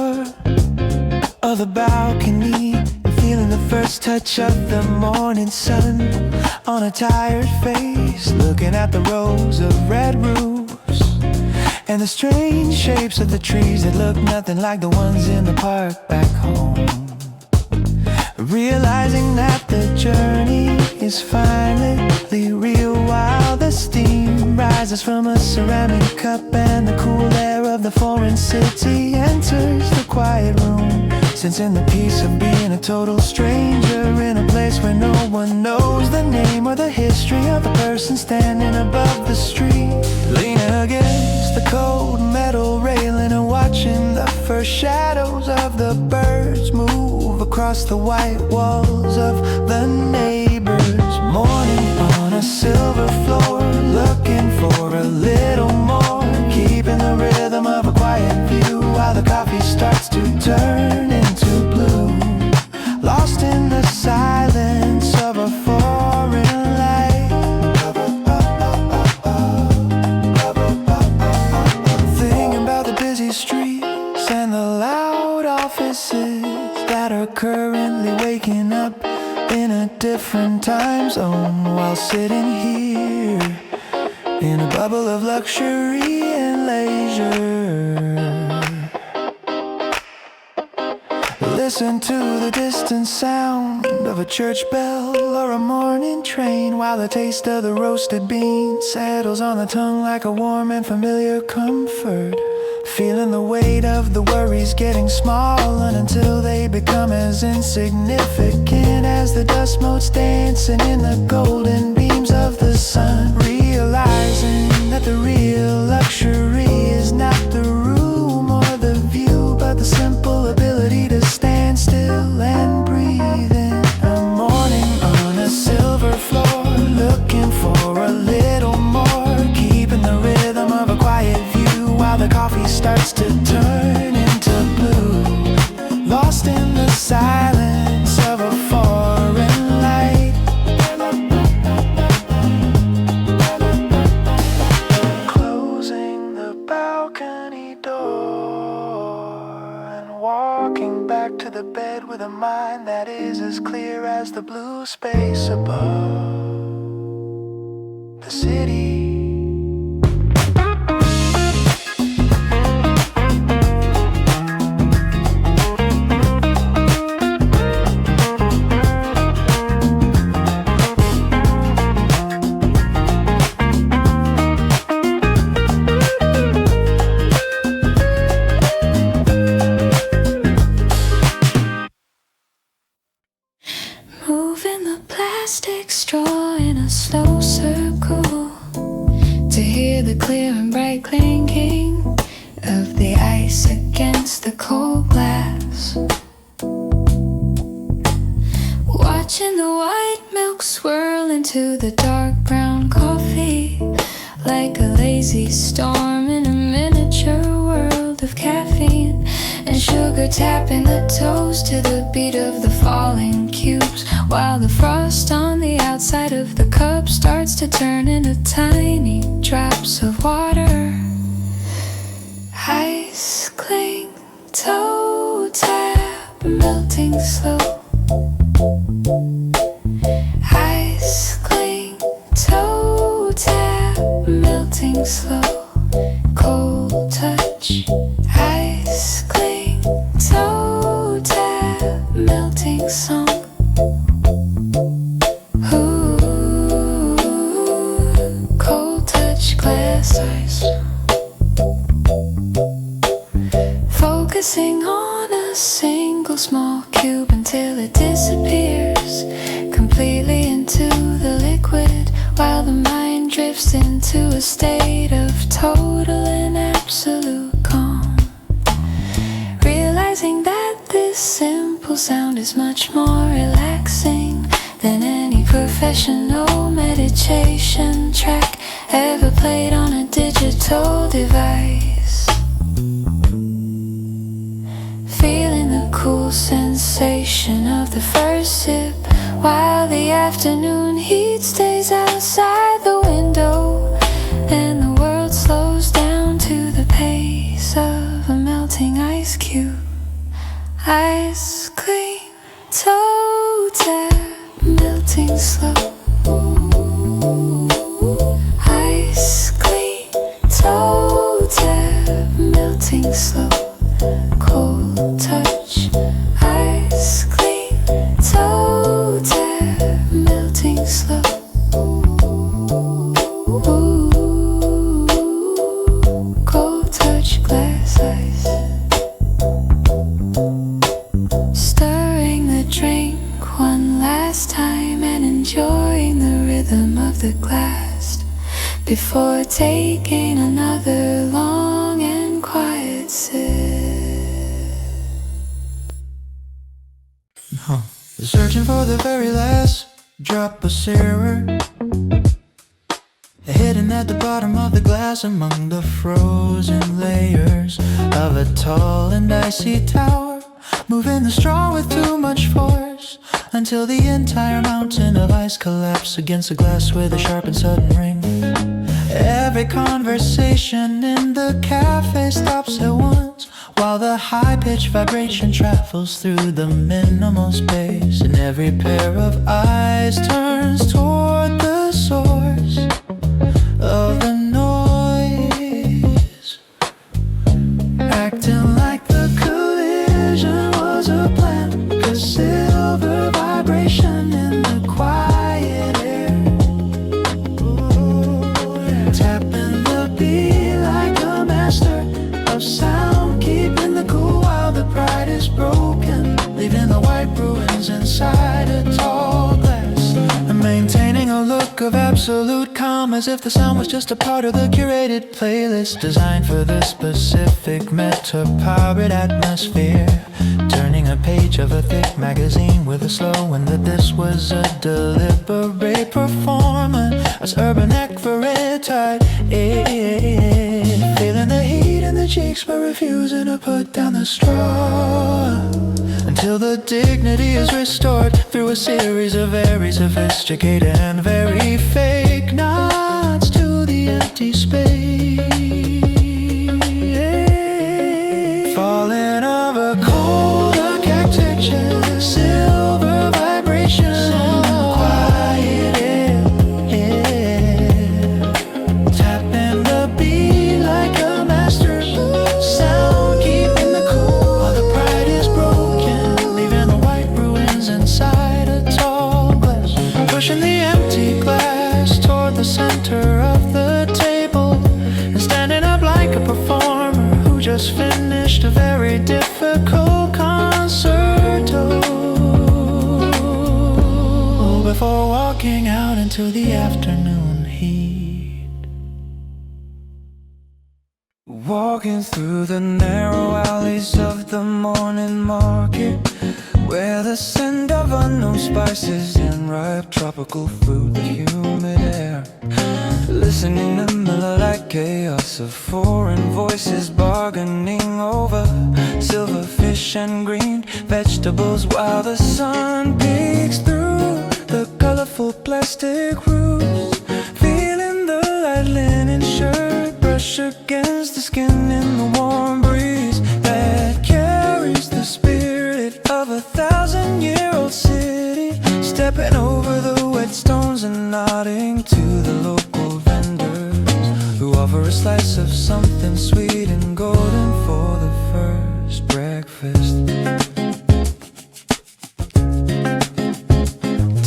of the balcony and feeling the first touch of the morning sun on a tired face, looking at the rows of red roofs and the strange shapes of the trees that look nothing like the ones in the park back home. Realizing that the journey is finally real while the steam rises from a ceramic cup and the cool air of the foreign city enters the quiet room, sensing the peace of being a total stranger in a place where no one knows the name or the history of the person standing above the street, leaning against the cold metal railing and watching the first shadows of the birds move across the white walls of the neighbors. Morning on a silver floor, looking for a little more, keeping the rhythm of a quiet view while the coffee starts to turn into blue, lost in the silence of a foreign light. Thinking about the busy streets and the loud offices that are currently waking up in a different time zone, while sitting here in a bubble of luxury and leisure. Listen to the distant sound of a church bell or a morning train, while the taste of the roasted bean settles on the tongue like a warm and familiar comfort. Feeling the weight of the worries getting smaller until they become as insignificant as the dust motes dancing in the golden beams of the sun. Realizing that the real luxury is not the room or the view, but the simple ability to stand still and breathe in. A morning on a silver floor, looking for a little more, keeping the rhythm of a quiet view while the coffee starts to turn into blue, lost in the silence of a foreign light. is as clear as the blue space above the city. Moving the plastic straw in a slow circle to hear the clear and bright clinking of the ice against the cold glass. Watching the white milk swirl into the dark brown coffee like a lazy storm in a miniature world of caffeine. And sugar tapping the toes to the beat of the falling cubes, while the frost on the outside of the cup starts to turn into tiny drops of water. Ice cling, toe tap, melting slow. Ice cling, toe tap, melting slow. Cold touch, ice cling, toe tap, melting song. Ooh, cold touch, glass ice. Focusing on a single small cube until it disappears completely into the liquid, while the mind drifts into a state of total and absolute calm. Realizing that this simple sound is much more relaxing than any professional meditation track ever played on a digital device. Feeling the cool sensation of the first sip, while the afternoon heat stays outside the window, and the world slows down to the pace of a melting ice cube. Ice cream, toe tap, melting slow. Ice cream, toe tap, melting slow. Cold touch, ice cream, toe tap, melting slow. Ooh, cold touch, glass ice. Stirring the drink one last time and enjoying the rhythm of the glass before taking another long and quiet sip. Searching for the very last drop of syrup, hidden at the bottom of the glass among the frozen layers of a tall and icy tower, moving the straw with too much force until the entire mountain of ice collapsed against the glass with a sharp and sudden ring. Every conversation in the cafe stops at once, while the high-pitched vibration travels through the minimal space, and every pair of eyes turns toward the source of the noise, acting like the collision was a plan, a silver vibration in the quiet air. Ooh, yeah. Tapping the beat like a master of sound, keeping the cool while the pride is broken, leaving the white ruins inside a tall glass, and maintaining a look of absolute calm, as if the sound was just a part of the curated playlist designed for the specific meta-powered atmosphere. Turning a page of a thick magazine with a slow and that this was a deliberate performance as urban tide, feeling the heat in the cheeks but refusing to put down the straw until the dignity is restored through a series of very sophisticated and very fake nods to the empty space, falling of a cold architecture, silver before walking out into the afternoon heat. Walking through the narrow alleys of the morning market, where the scent of unknown spices and ripe tropical fruit, the humid air, listening to melodic chaos of foreign voices bargaining over silverfish and green vegetables, while the sun peeks through the colorful plastic roofs, feeling the light linen shirt brush against the skin in the warm breeze that carries the spirit of a 1,000-year-old city, stepping over the wet stones and nodding to the local vendors who offer a slice of something sweet and golden for the first breakfast.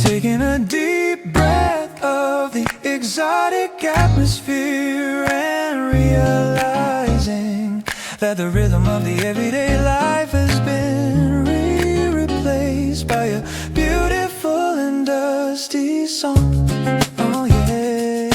Taking a deep breath of the exotic atmosphere and realizing that the rhythm of the everyday life has been replaced by a beautiful and dusty song. Oh yeah,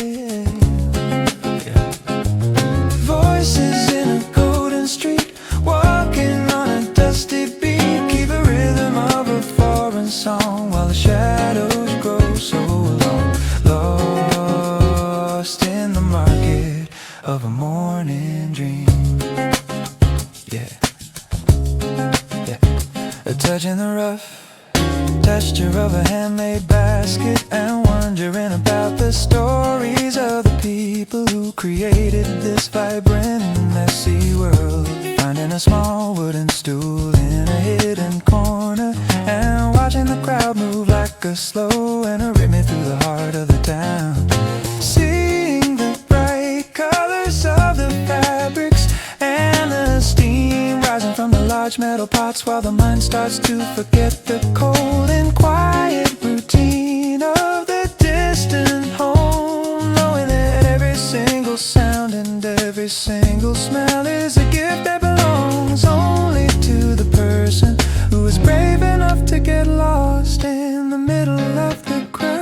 voices in a golden street, walking on a dusty beat, keep a rhythm of a foreign song while the shadows grow so long, lost in the market of a morning dream. Yeah, a touch in the rough, texture of a handmade basket, and wondering about the stories of the people who created this vibrant and messy world. Finding a small wooden stool in a hidden corner and watching the crowd move like a slow and a rhythm through the heart of the town. Seeing the bright colors of the fabrics and the steam rising from the large metal pots, while the mind starts to forget the cold and quiet routine of the distant home, knowing that every single sound and every single smell is a gift that belongs only to the person who is brave enough to get lost in the middle of the crowd.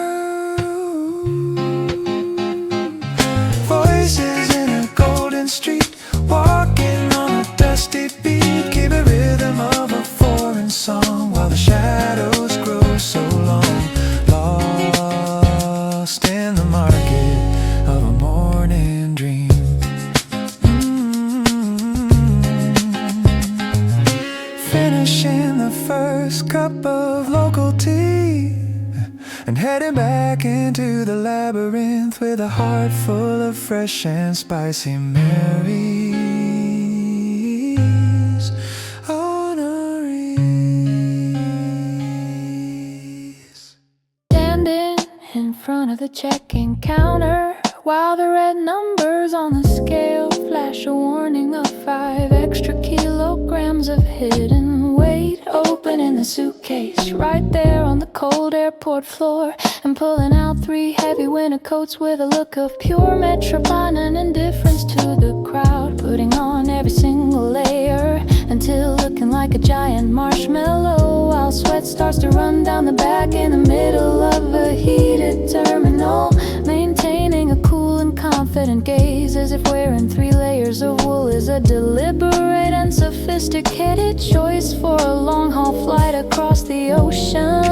Voices in a golden street, walking on a dusty beat, keep a rhythm of a foreign song while the shadows grow so long, lost in the market of a morning dream. Finishing the first cup of local tea and heading back into the labyrinth with a heart full of fresh and spicy memories on a wreath. Standing in front of the check-in counter while the red numbers on the scale flash a warning of 5 extra kilograms of hidden weight. Opening the suitcase right there on the cold airport floor and pulling out 3 heavy winter coats with a look of pure metropolitan indifference to the crowd, putting on every single layer until looking like a giant marshmallow, while sweat starts to run down the back in the middle of a heated terminal, maintaining a cool and confident gaze as if wearing 3 layers of wool is a deliberate and sophisticated choice for a long-haul flight across the ocean.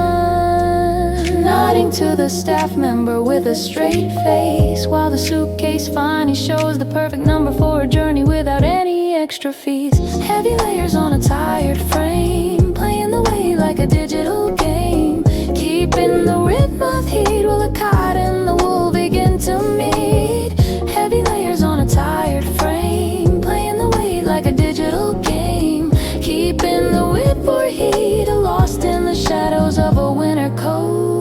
Nodding to the staff member with a straight face while the suitcase finally shows the perfect number for a journey without any extra fees. Heavy layers on a tired frame, playing the weight like a digital game, keeping the rhythm of heat while the cotton and the wool begin to meet. Heavy layers on a tired frame, playing the weight like a digital game, keeping the whip or heat lost in the shadows of a winter coat.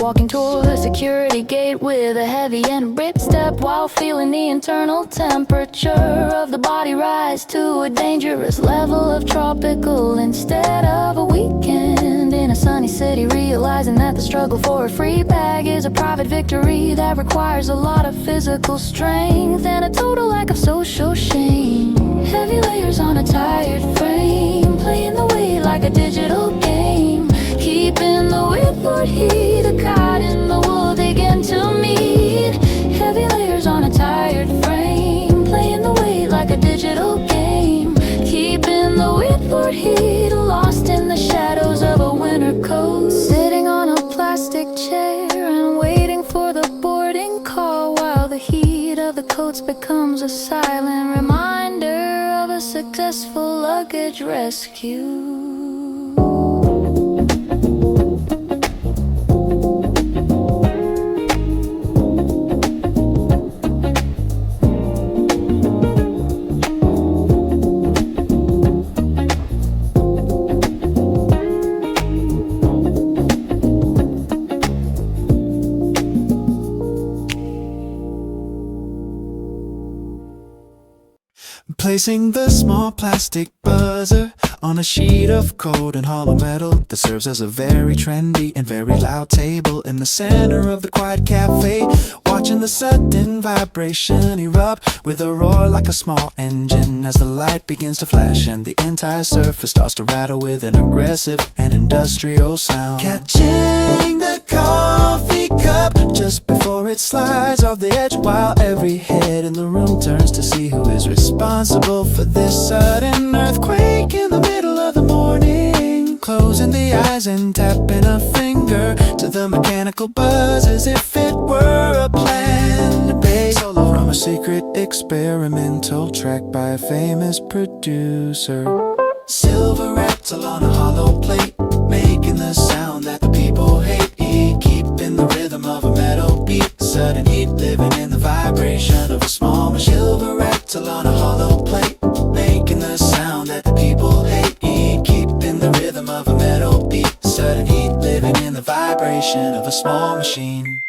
Walking toward a security gate with a heavy and ripped step while feeling the internal temperature of the body rise to a dangerous level of tropical instead of a weekend in a sunny city, realizing that the struggle for a free bag is a private victory that requires a lot of physical strength and a total lack of social shame. Heavy layers on a tired frame, playing the weight like a digital game, keeping the whip whiteboard heat, a cot in the wool begin to meet. Heavy layers on a tired frame, playing the weight like a digital game. Keeping the whiteboard heat, lost in the shadows of a winter coat. Sitting on a plastic chair and waiting for the boarding call, while the heat of the coats becomes a silent reminder of a successful luggage rescue. Placing the small plastic buzzer on a sheet of cold and hollow metal that serves as a very trendy and very loud table in the center of the quiet cafe. Watching the sudden vibration erupt with a roar like a small engine as the light begins to flash and the entire surface starts to rattle with an aggressive and industrial sound. Catching the coffee cup just before it slides off the edge, while every head in the room turns to see who is responsible for this sudden earthquake in the middle of the morning. Closing the eyes and tapping a finger to the mechanical buzz as if it were a planned bass solo from a secret experimental track by a famous producer. Silver rectal on a hollow plate, making the sound that the people hate. Keeping the rhythm of a metal beat, sudden heat living in the vibration of a small machine. Silver rectal on a hollow plate, making the sound that the people hate. Keeping the rhythm of a metal beat, sudden heat living in the vibration of a small machine.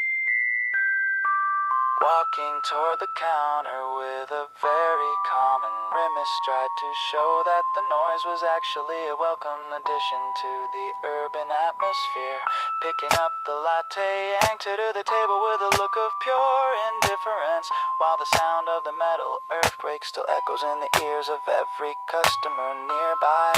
Walking toward the counter with a very common grimace, tried to show that the noise was actually a welcome addition to the urban atmosphere. Picking up the latte, yanked it to the table with a look of pure indifference, while the sound of the metal earthquake still echoes in the ears of every customer nearby.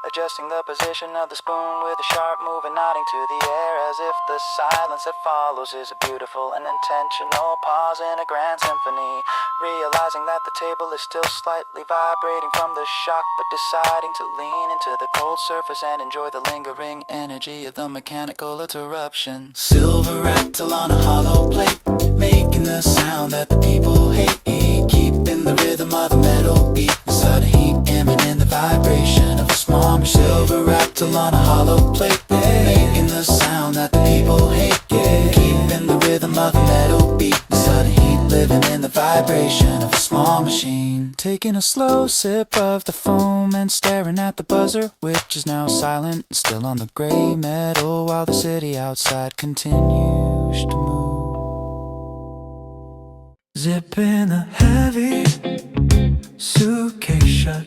Adjusting the position of the spoon with a sharp move and nodding to the air, as if the silence that follows is a beautiful and intentional pause in a grand symphony. Realizing that the table is still slightly vibrating from the shock, but deciding to lean into the cold surface and enjoy the lingering energy of the mechanical interruption. Silver rectal on a hollow plate, making the sound that the people hate. Keeping the rhythm of the metal beat, sudden heat imminent, the vibration of a small machine. Silver rectal on a hollow plate, making the sound that the people hate. Keeping the rhythm of the metal beat, sudden heat living in the vibration of a small machine. Taking a slow sip of the foam and staring at the buzzer, which is now silent and still on the gray metal, while the city outside continues to move. Zipping a heavy suitcase shut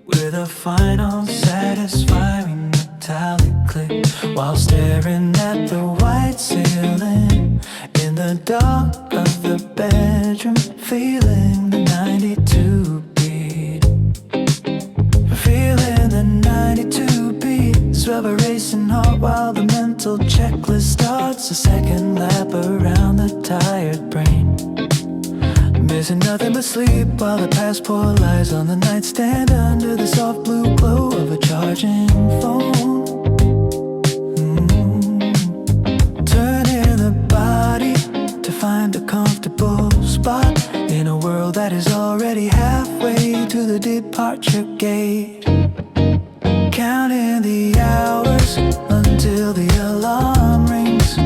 with a final satisfying metallic click, while staring at the white ceiling in the dark of the bedroom, feeling the 92 beat. Feeling the 92 beat, swell a racing heart while the mental checklist starts a second lap around the tired brain. Missing nothing but sleep while the passport lies on the nightstand under the soft blue glow of a charging phone. Turning the body to find a comfortable spot in a world that is already halfway to the departure gate. Counting the hours until the alarm rings,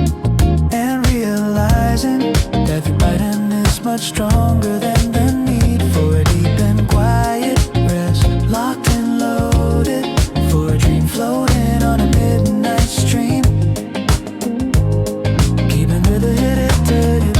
and realizing that the writing is much stronger than the need for a deep and quiet rest. Locked and loaded for a dream floating on a midnight stream, keeping with the hit it dirty.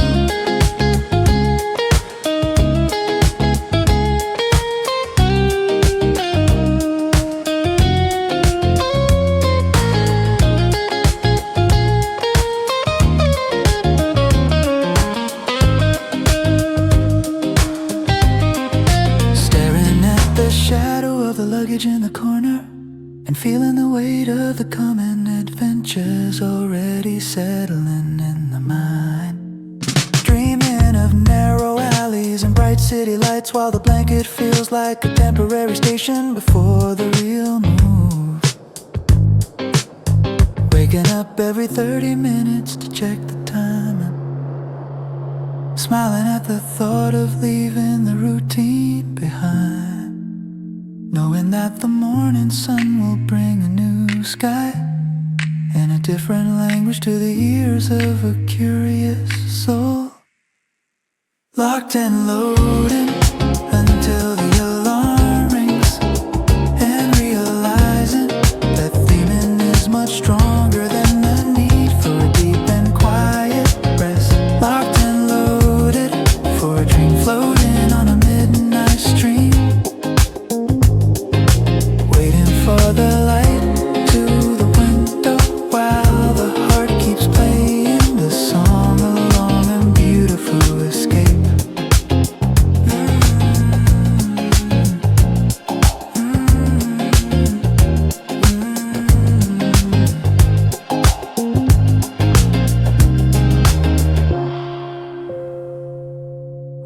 In the corner and feeling the weight of the coming adventure. inches already settling in the mind. Dreaming of narrow alleys and bright city lights, while the blanket feels like a temporary station before the real move. Waking up every 30 minutes to check the time, and smiling at the thought of leaving the routine behind, knowing that the morning sun will bring a new sky and a different language to the ears of a curious soul. Locked and loaded until the alarm rings, and realizing that theming is much stronger than the need for a deep and quiet rest. Locked and loaded for a dream floating on a midnight stream, waiting for the light to the window while the heart keeps playing the song, a long and beautiful escape.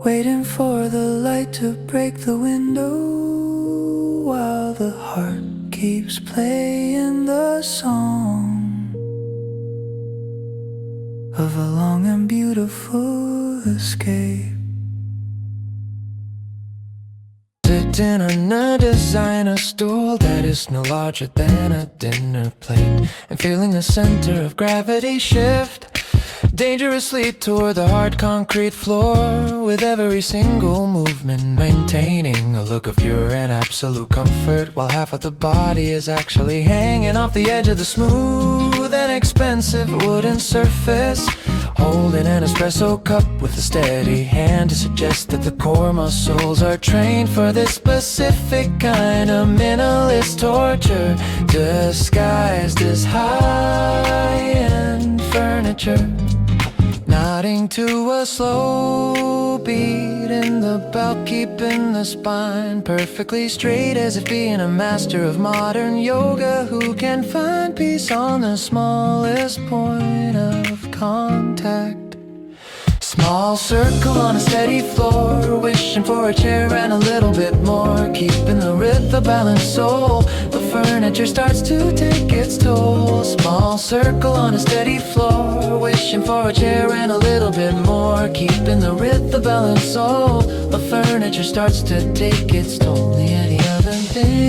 Waiting for the light to break the window while the heart keeps playing the song of a long and beautiful escape. Sitting on a designer stool that is no larger than a dinner plate, and feeling the center of gravity shift dangerously toward the hard concrete floor, with every single movement maintaining a look of pure and absolute comfort, while half of the body is actually hanging off the edge of the smooth and expensive wooden surface, holding an espresso cup with a steady hand to suggest that the core muscles are trained for this specific kind of minimalist torture, disguised as high-end furniture. Nodding to a slow beat in the belt, keeping the spine perfectly straight, as if being a master of modern yoga who can find peace on the smallest point of contact. Small circle on a steady floor, wishing for a chair and a little bit more, keeping the rhythm balanced soul. The furniture starts to take its toll. Small circle on a steady floor, wishing for a chair and a little bit more, keeping the rhythm balanced soul. The furniture starts to take its toll. The other day.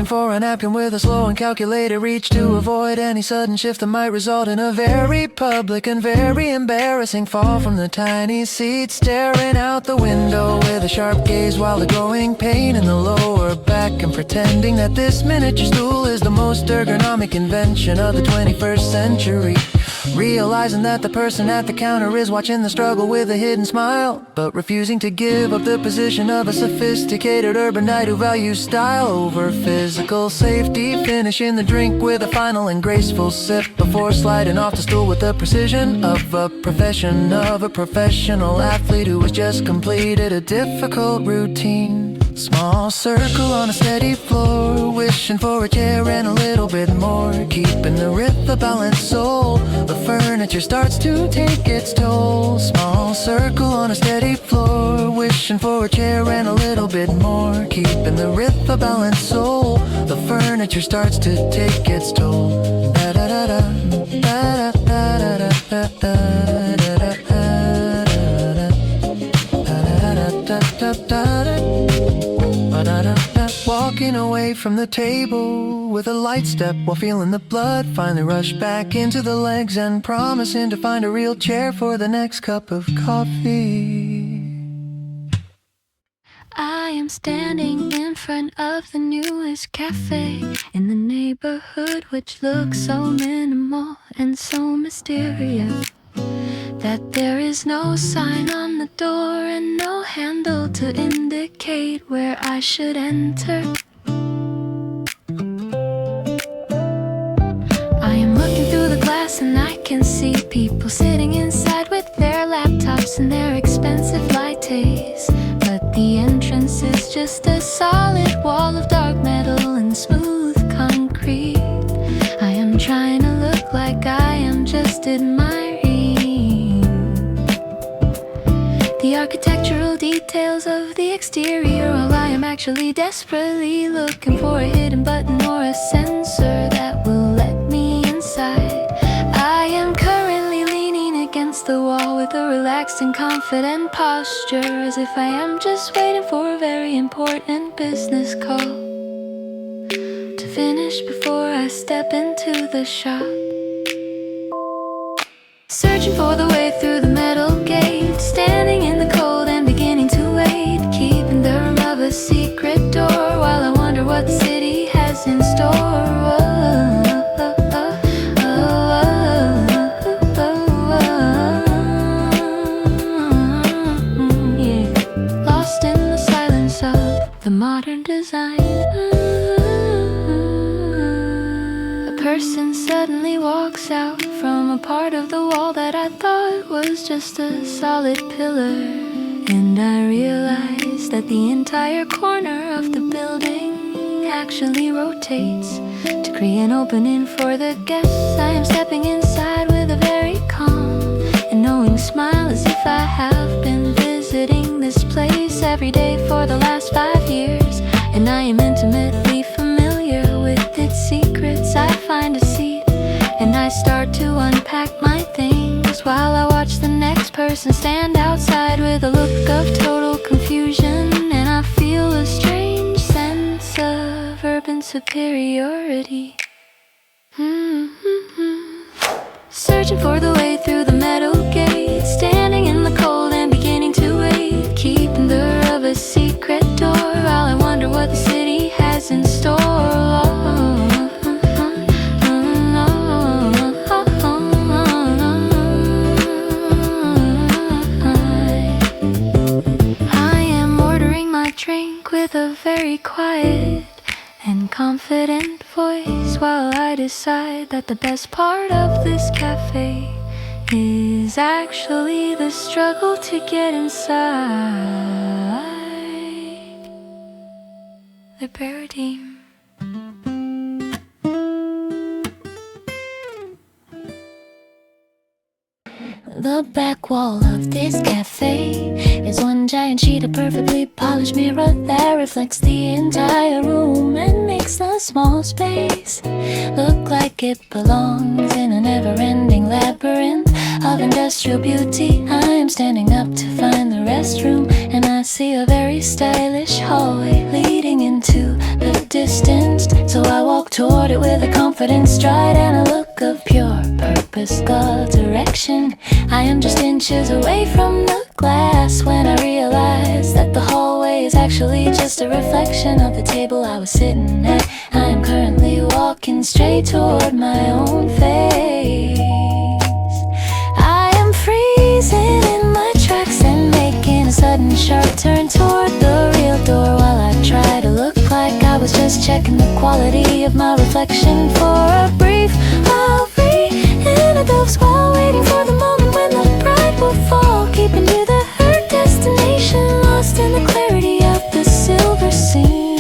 For a napkin with a slow and calculated reach to avoid any sudden shift that might result in a very public and very embarrassing fall from the tiny seat, staring out the window with a sharp gaze while the growing pain in the lower back, and pretending that this miniature stool is the most ergonomic invention of the 21st century. Realizing that the person at the counter is watching the struggle with a hidden smile, but refusing to give up the position of a sophisticated urbanite who values style over physical safety, finishing the drink with a final and graceful sip before sliding off the stool with the precision of a professional athlete who has just completed a difficult routine. Small circle on a steady floor, wishing for a chair and a little bit more, keeping the rhythm balanced soul. The furniture starts to take its toll. Small circle on a steady floor, wishing for a chair and a little bit more, keeping the rhythm balanced soul. The furniture starts to take its toll. Da da da da, da da da da da da da da da. Walking away from the table with a light step while feeling the blood finally rush back into the legs, and promising to find a real chair for the next cup of coffee. I am standing in front of the newest cafe in the neighborhood, which looks so minimal and so mysterious that there is no sign on the door and no handle to indicate where I should enter. I am looking through the glass and I can see people sitting inside with their laptops and their expensive taste, but the entrance is just a solid wall of dark metal and smooth concrete. I am trying to look like I am just admiring the architectural details of the exterior, while I am actually desperately looking for a hidden button or a sensor that will let me inside. I am currently leaning against the wall with a relaxed and confident posture, as if I am just waiting for a very important business call to finish before I step into the shop. Searching for the way through the metal gate, standing in the cold and beginning to wait, keeping the room of a secret door while I wonder what the city has in store. Yeah. Lost in the silence of the modern design. A person suddenly walks out from a part of the wall that I thought was just a solid pillar, and I realize that the entire corner of the building actually rotates to create an opening for the guests. I am stepping inside with a very calm and knowing smile, as if I have been visiting this place every day for the last 5 years, and I am intimately familiar with its secrets. I find a seat and I start to unpack my things while I watch the next person stand outside with a look of total confusion, and I feel a strange sense of urban superiority. Searching for the way through the metal gate, standing in the cold and beginning to wait, keeping the door of a secret door while I wonder what the city has in store. With a very quiet and confident voice, while I decide that the best part of this cafe is actually the struggle to get inside the paradigm. The back wall of this cafe is one giant sheet of perfectly polished mirror that reflects the entire room and makes the small space look like it belongs in a never-ending labyrinth of industrial beauty. I am standing up to find the restroom, and I see a very stylish hallway leading into the distance. So I walk toward it with a confident stride and a look of pure purpose, God direction. I am just inches away from the glass when I realize that the hallway is actually just a reflection of the table I was sitting at. I am currently walking straight toward my own face. I am freezing in my tracks and making a sudden sharp turn toward the real door while I try to look like I was just checking the quality of my reflection for a brief anecdotes while waiting for the moment when the bride will fall, keeping to the her destination, lost in the clarity of the silver scene.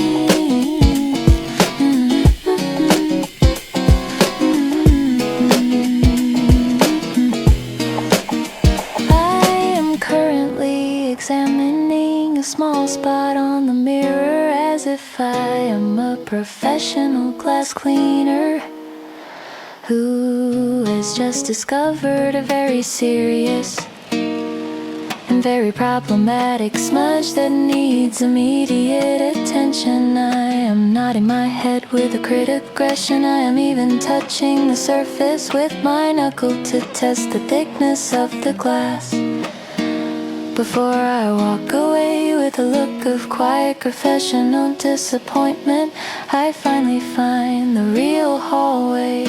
I am currently examining a small spot on the mirror as if I am a professional glass cleaner who has just discovered a very serious and very problematic smudge that needs immediate attention. I am nodding my head with a crit aggression. I am even touching the surface with my knuckle to test the thickness of the glass before I walk away with a look of quiet professional disappointment. I finally find the real hallway,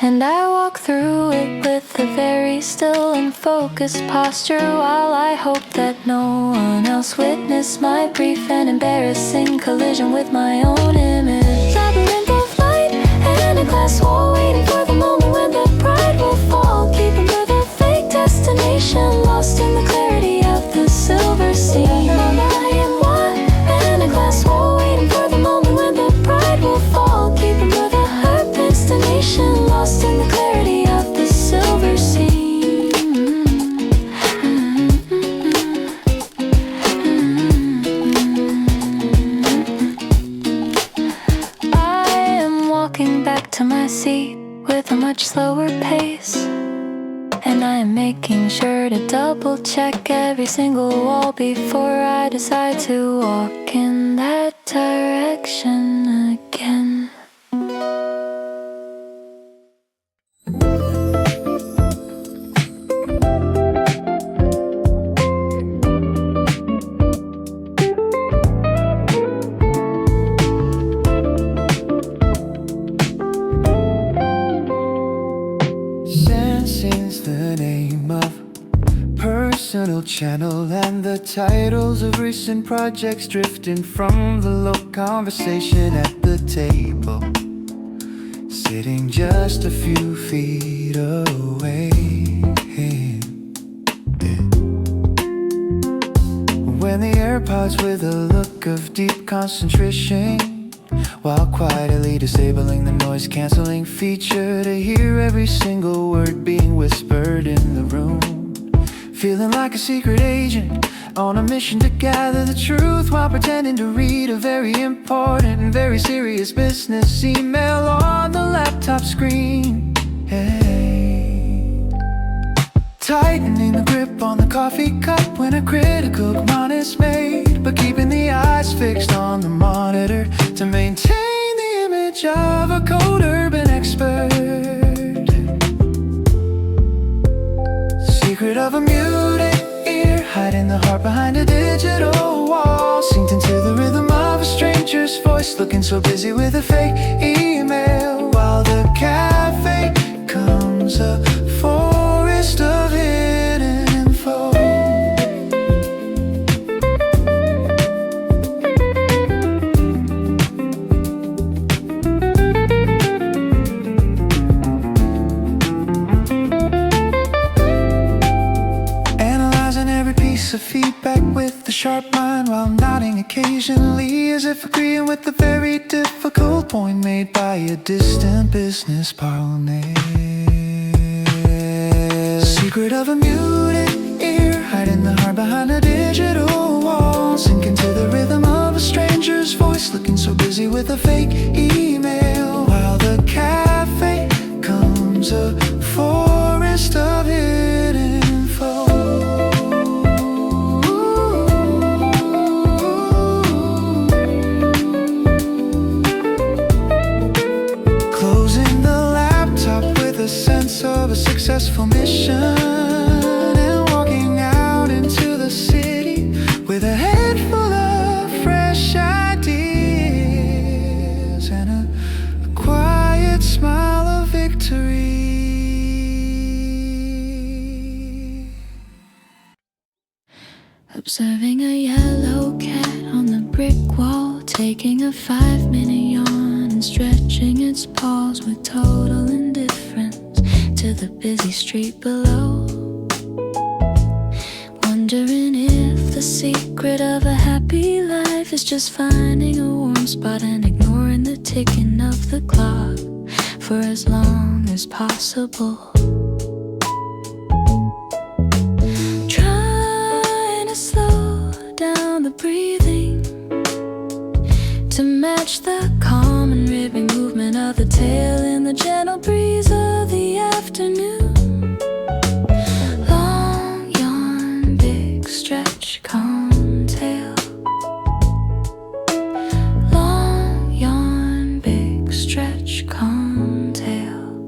and I walk through it with a very still and focused posture while I hope that no one else witnessed my brief and embarrassing collision with my own image. Labyrinth of light and a glass wall, waiting for the moment when the pride will fall, keeping to the fake destination, lost in the clarity of the much slower pace. And I am making sure to double check every single wall before I decide to walk in that direction again. Sensing's the name of personal channel, and the titles of recent projects drifting from the low conversation at the table, sitting just a few feet away. When the AirPods with a look of deep concentration, while quietly disabling the noise-canceling feature to hear every single word being whispered in the room. Feeling like a secret agent on a mission to gather the truth while pretending to read a very important and very serious business email on the laptop screen. Hey. Tightening the grip on the coffee cup when a critical command is made, but keeping the eyes fixed on the monitor to maintain the image of a cold urban expert. Secret of a muted ear, hiding the heart behind a digital wall, synced into the rhythm of a stranger's voice, looking so busy with a fake email, while the cafe comes a forest of hidden info. Analyzing every piece of feedback with a sharp mind, while nodding occasionally as if agreeing with the very difficult point made by a distant business partner. Secret of a muted ear, hiding the heart behind a digital wall, sinking to the rhythm of a stranger's voice, looking so busy with a fake email, while the cafe comes a forest of hidden info. Closing the laptop with a sense of a successful mission, and walking out into the city with a head full of fresh ideas and a quiet smile of victory. Observing a yellow cat on the brick wall, taking a 5-minute yawn and stretching its paws with total indifference to the busy street below. Wondering if the secret of a happy life is just finding a warm spot and ignoring the ticking of the clock for as long as possible. Trying to slow down the breathing to match the calm and ripping movement of the tail in the gentle breeze of the afternoon. Long yawn, big stretch, calm tail. Long yawn, big stretch, calm tail.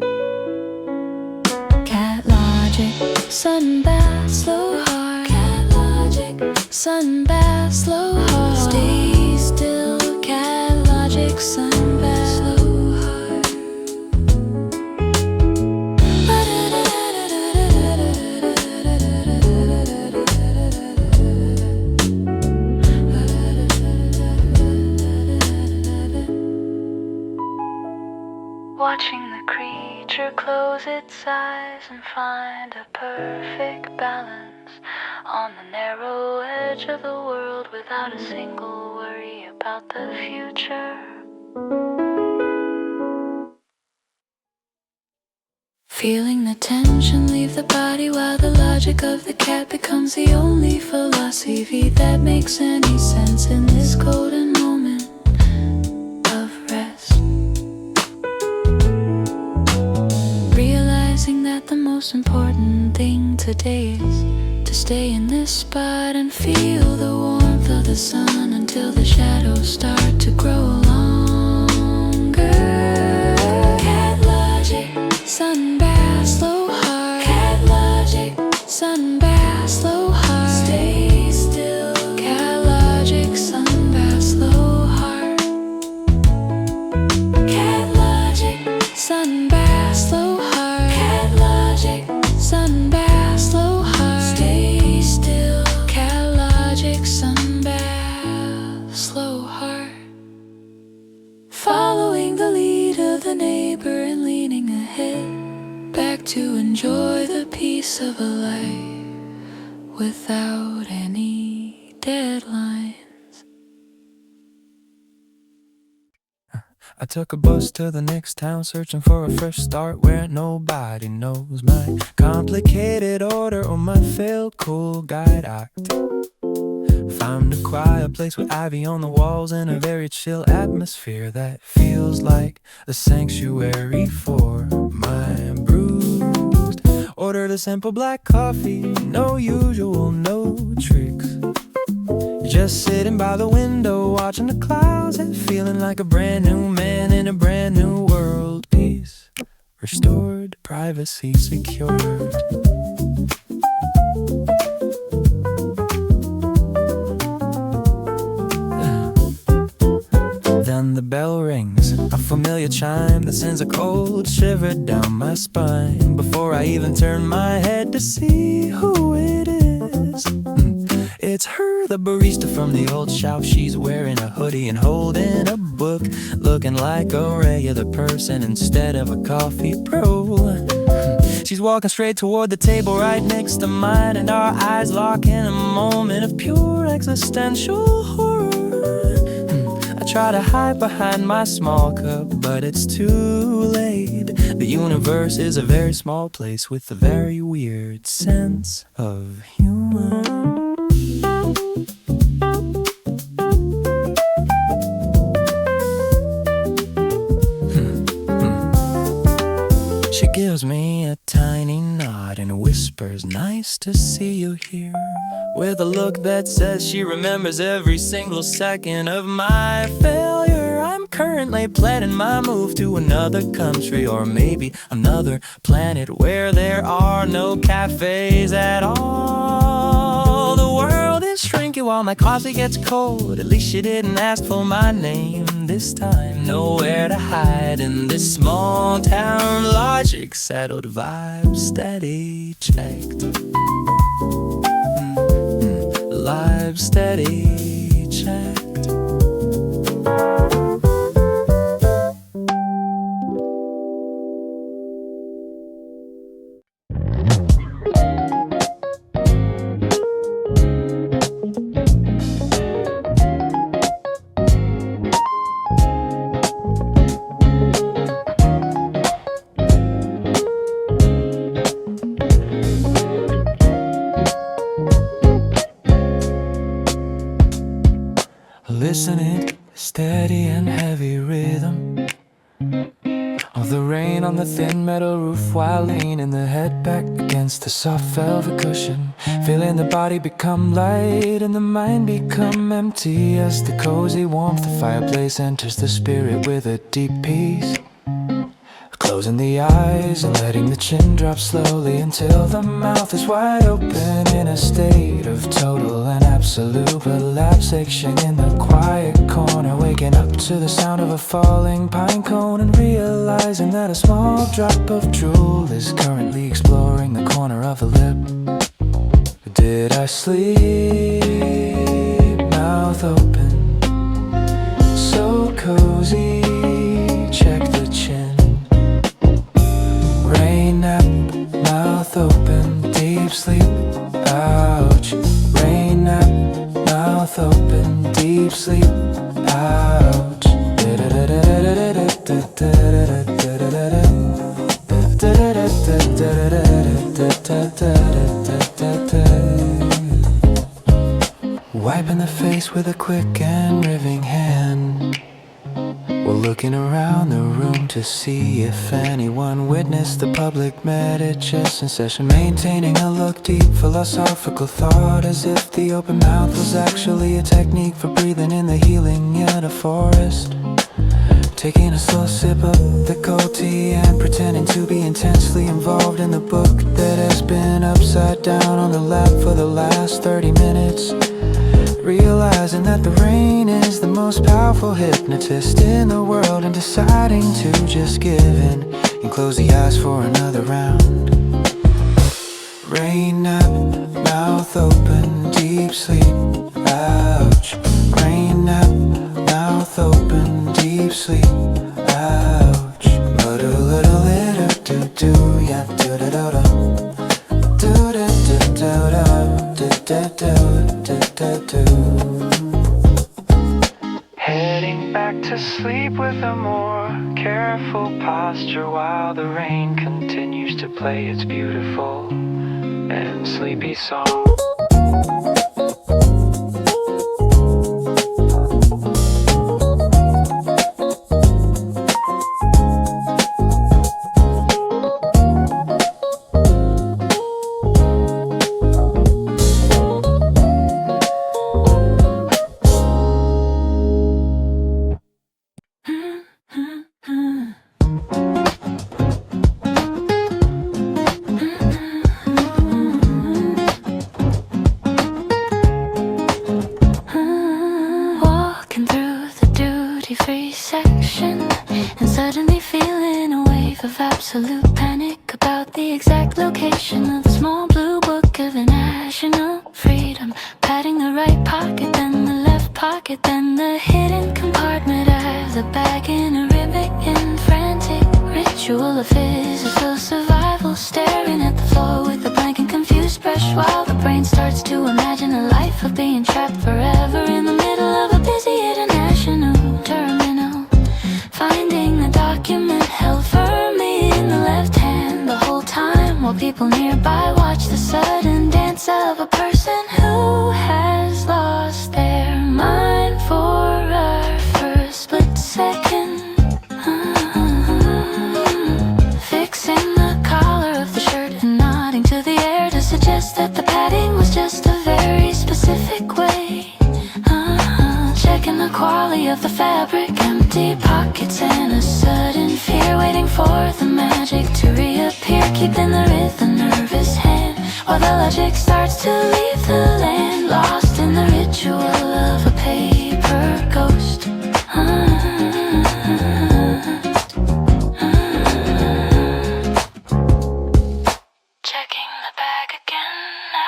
Cat logic, sudden bath, slow heart. Cat logic, sudden bath, slow heart. Stay still, cat logic, sudden bath, slow heart. Watching the creature close its eyes and find a perfect balance on the narrow edge of the world without a single worry about the future. Feeling the tension leave the body while the logic of the cat becomes the only philosophy that makes any sense in this golden moment of rest. most important thing today is to stay in this spot and feel the warmth of the sun until the shadows start to grow longer. Cat logic, sun bath, slow heart. Cat logic, sun bath, slow heart. Stay still. Cat logic, sun bath, slow heart. Cat logic, sun bath, slow heart. Cat logic, sun bath, slow heart. Stay still. Cat logic, sun bath, slow heart. Following the lead of the neighbor and leaning ahead, back to enjoy the peace of a life without any deadlines. I took a bus to the next town, searching for a fresh start where nobody knows my complicated order or my failed cool guide act. Found a quiet place with ivy on the walls and a very chill atmosphere that feels like a sanctuary for my bruised. Ordered a simple black coffee, no usual, no tricks. Just sitting by the window, watching the clouds and feeling like a brand new man in a brand new world. Peace restored, privacy secured. Then the bell rings, a familiar chime that sends a cold shiver down my spine. Before I even turn my head to see who it is, it's her, the barista from the old shop. She's wearing a hoodie and holding a book, looking like a regular person instead of a coffee pro. She's walking straight toward the table right next to mine, and our eyes lock in a moment of pure existential horror. I try to hide behind my small cup, but it's too late. The universe is a very small place with a very weird sense of humor. She gives me a tiny nod and whispers, "Nice to see you here," with a look that says she remembers every single second of my failure. I'm currently planning my move to another country, or maybe another planet where there are no cafes at all. The world is shrinking while my coffee gets cold. At least she didn't ask for my name this time. Nowhere to hide in this small town. Logic settled, vibe steady, checked. Live steady, checked. Listening, steady and heavy rhythm of the rain on the thin metal roof, while leaning the head back against the soft velvet cushion, feeling the body become light and the mind become empty as the cozy warmth of the fireplace enters the spirit with a deep peace. Closing the eyes and letting the chin drop slowly until the mouth is wide open in a state of total and absolute relaxation. In the quiet corner, waking up to the sound of a falling pine cone and realizing that a small drop of drool is currently exploring the corner of a lip. Did I sleep? Mouth open, so cozy, check the chin. Rain nap, mouth open, deep sleep, ouch. Rain nap, mouth open, deep sleep, ouch. Wiping the face with a quick and riving hand, while looking around the room to see if anyone witnessed the public meditation session, maintaining a look deep, philosophical thought, as if the open mouth was actually a technique for breathing in the healing in a forest. Taking a slow sip of the cold tea and pretending to be intensely involved in the book that has been upside down on the lap for the last 30 minutes. Realizing that the rain is the most powerful hypnotist in the world, and deciding to just give in and close the eyes for another round. Rain up, mouth open, deep sleep, ouch. Rain up, mouth open, deep sleep, ouch. Do-do-do-do-do, yeah, do-do-do-do. Heading back to sleep with a more careful posture while the rain continues to play its beautiful and sleepy song. Absolute panic about the exact location of the small blue book of national freedom. Patting the right pocket, then the left pocket, then the hidden compartment. I have the bag in a ribbon in frantic ritual of physical survival. Staring at the floor with a blank and confused brush while the brain starts to imagine a life of being trapped forever in the middle of a busy international terminal. Finding the document held firmly in the left hand the whole time, while people nearby watch the sudden dance of a person who has lost their mind for a first split second. Fixing the collar of the shirt and nodding to the air to suggest that the padding was just a very specific way. Checking the quality of the fabric, empty pockets and a sudden fear, waiting for the magic to reappear, keeping the rhythm, nervous hand, while the logic starts to leave the land, lost in the ritual of a paper ghost. Checking the bag again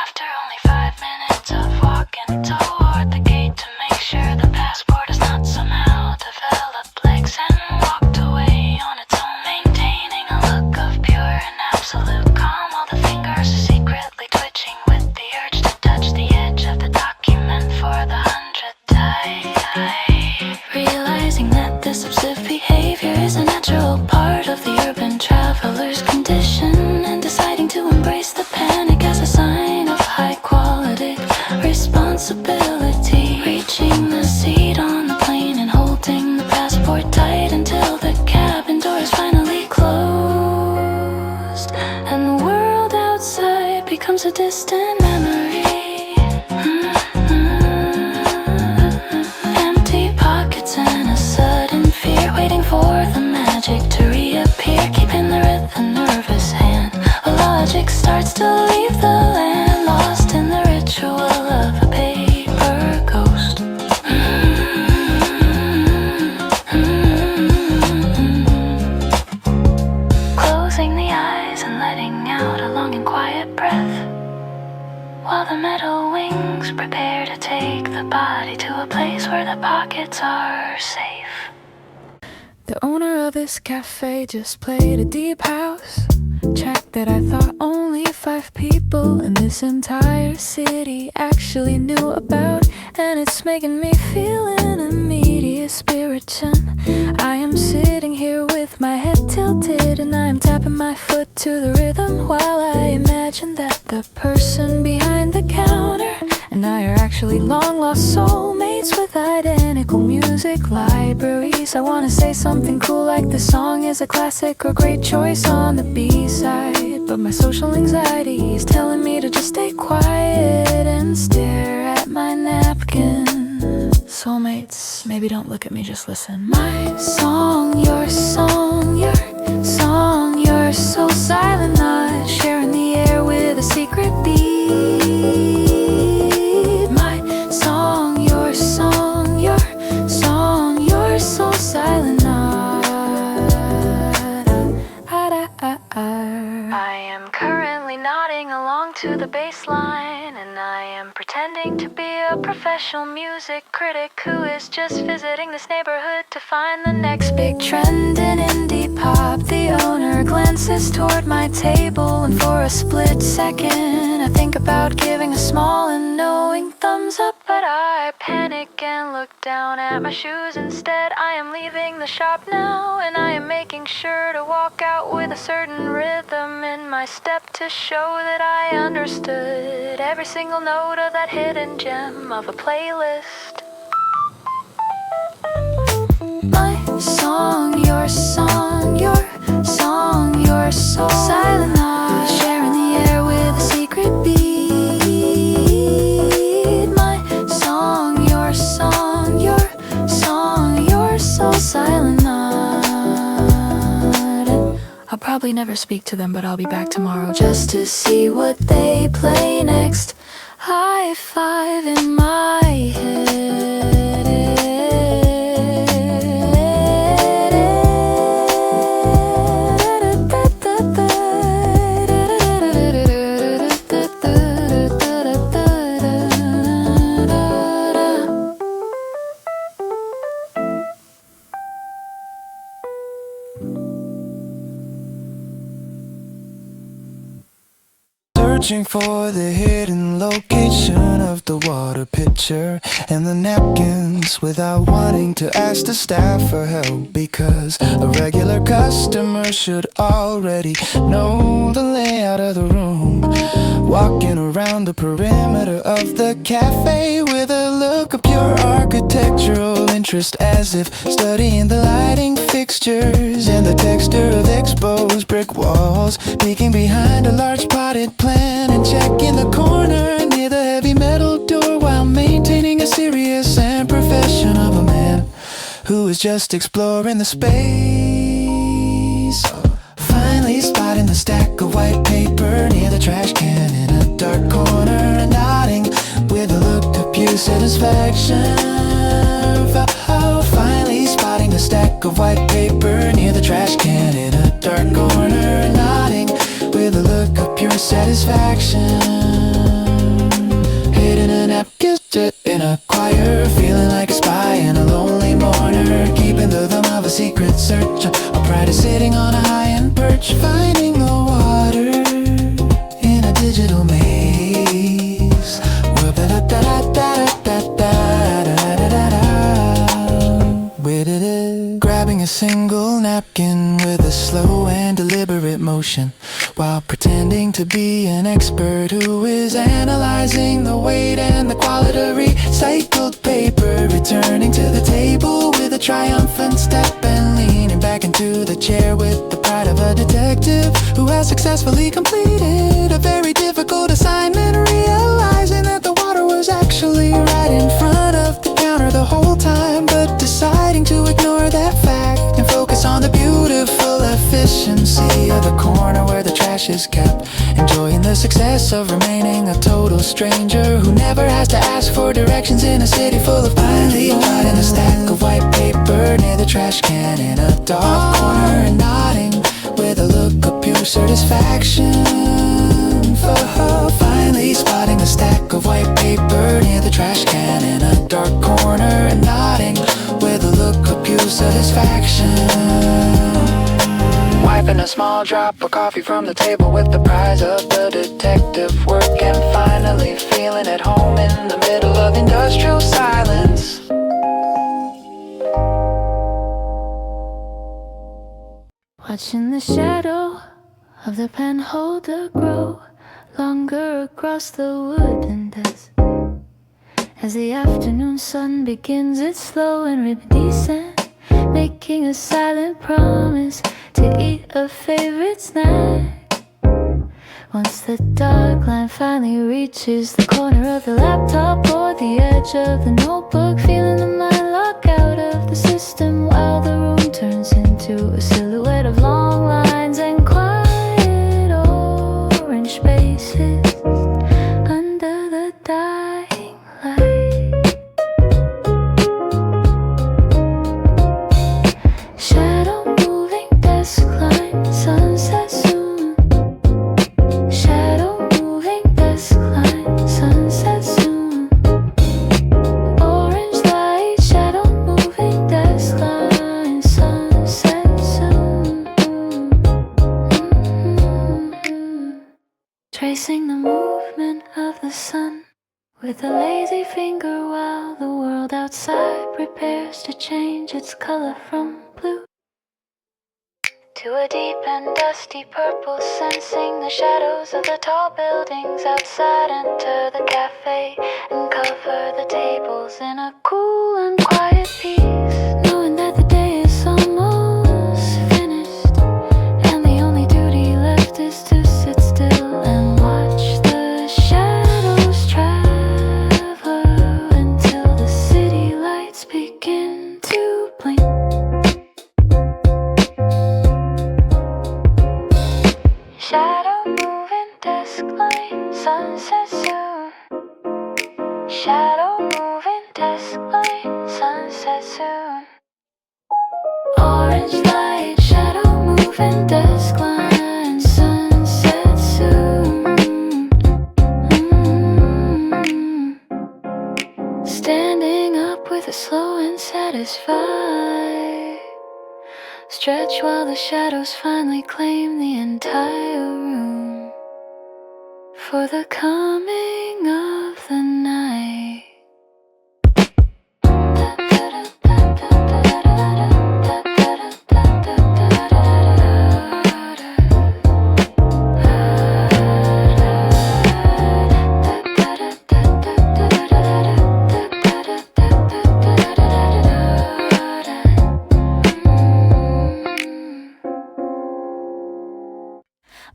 after only 5 minutes of walking toward the gate to make sure the passport has not somehow developed legs and walked away on its own, maintaining a look of pure and absolute calm, while the fingers are secretly twitching with the urge to touch the edge of the document for the 100th time. Realizing that this obsessive behavior is a natural part of the urban traveler's condition, and deciding to embrace the panic as a sign of high quality responsibility. Reaching the seat on the plane and holding the passport tight until the cabin door is finally closed, and the world outside becomes a distant memory. Empty pockets and a sudden fear, waiting for the magic to reappear, keeping the rhythm, nervous hand. A logic starts to leave the land, lost in the ritual of a paper ghost. Closing the eyes and letting out a long and quiet breath, while the metal wings prepare to take the body to a place where the pockets are safe. The owner of this cafe just played a deep house track that I thought only 5 people in this entire city actually knew about, and it's making me feel an immediate spirition. I am sitting here with my head tilted, and I am tapping my foot to the rhythm while I imagine that the person behind the counter and I are actually long lost soulmates. meets with identical music libraries. I wanna say something cool like this song is a classic or great choice on the B-side, but my social anxiety is telling me to just stay quiet and stare at my napkin. Soulmates, maybe don't look at me, just listen. My song, your song, your song, you're so silent, not sharing the air with a secret beat. My song, your song, your song, you're so silent, not I am currently nodding along to the bass line, and I am pretending to be a professional music critic who is just visiting this neighborhood to find the next big trend in indie pop. The owner glances toward my table, and for a split second I think about giving a small and knowing thumbs up, but I panic and look down at my shoes instead. I am leaving the shop now, and I am making sure to walk out with a certain rhythm in my step to show that I understood every single note of that hidden gem of a playlist. My song, your song, your song, you're so silent, not sharing the air with a secret beat. My song, your song, your song, you're so silent, not I'll probably never speak to them, but I'll be back tomorrow just to see what they play next. High five in my head. Searching for the hidden location of the water pitcher and the napkins without wanting to ask the staff for help, because a regular customer should already know the layout of the room. Walking around the perimeter of the cafe with a look of pure architectural interest, as if studying the lighting fixtures and the texture of exposed brick walls, peeking behind a large potted plant and checking the corner near the heavy metal door while maintaining a serious and profession of a man who is just exploring the space. Finally spotting the stack of white paper near the trash can in a dark corner and nodding with a look of pure satisfaction. Finally spotting the stack of white paper near the trash can in a dark corner and nodding with a look of pure satisfaction. Hidden a napkin in a choir, feeling like a spy and a lonely mourner, keeping the thumb of a secret search. A pride is sitting on a high-end perch, finding the water in a digital maze. Grabbing a single napkin with a slow and deliberate motion, while pretending to be an expert who is analyzing the weight and the quality of recycled paper. Returning to the table with a triumphant step and leaning back into the chair with the pride of a detective who has successfully completed a very difficult assignment, realizing that the water was actually right in front of the counter the whole time, but deciding to ignore that fact and focus on the beautiful efficiency of the corner where the trash is kept, enjoying the success of remaining a total stranger who never has to ask for directions in a city full of finally spotting a stack of white paper near the trash can in a dark corner and nodding with a look of pure satisfaction. Finally spotting a stack of white paper near the trash can in a dark corner and nodding with a look of pure satisfaction. Wiping a small drop of coffee from the table with the prize of the detective work, and finally feeling at home in the middle of industrial silence. Watching the shadow of the pen holder grow longer across the wooden desk, as the afternoon sun begins its slow and rhythmic descent, making a silent promise to eat a favorite snack. Once the dark line finally reaches the corner of the laptop or the edge of the notebook, feeling the mind lock out of the system while the room turns into a silhouette of long lines and quiet orange spaces under the dying light. Shadow moving desk line, sunset soon. Shadow moving desk line, sunset soon. Orange light, shadow moving desk line, sunset soon. Tracing the movement of the sun with a lazy finger while the world outside prepares to change its color from blue to a deep and dusty purple, sensing the shadows of the tall buildings outside. Enter the cafe and cover the tables in a cool and quiet peace, knowing that the day is almost finished and the only duty left is to sit still and watch the shadows travel until the city lights begin to blink. Shadow moving desk line, sunset soon. Shadow moving desk line, sunset soon. Orange light, shadow moving desk line, sunset soon. Standing up with a slow and satisfied stretch while the shadows finally claim the entire room for the coming of the night.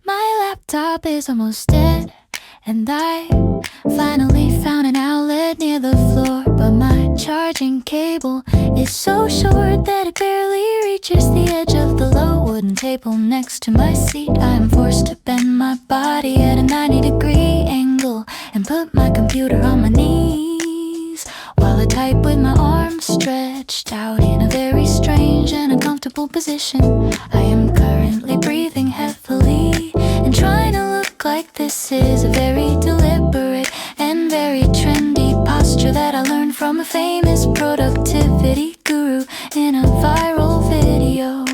My laptop is almost dead, and I finally found an outlet near the floor. But my charging cable is so short that it barely reaches the edge of the low wooden table next to my seat. I am forced to bend my body at a 90-degree angle and put my computer on my knees while I type with my arms stretched out in a very strange and uncomfortable position. I am currently breathing heavily and trying to look like this is a very deliberate and very trendy posture that I learned from a famous productivity guru in a viral video.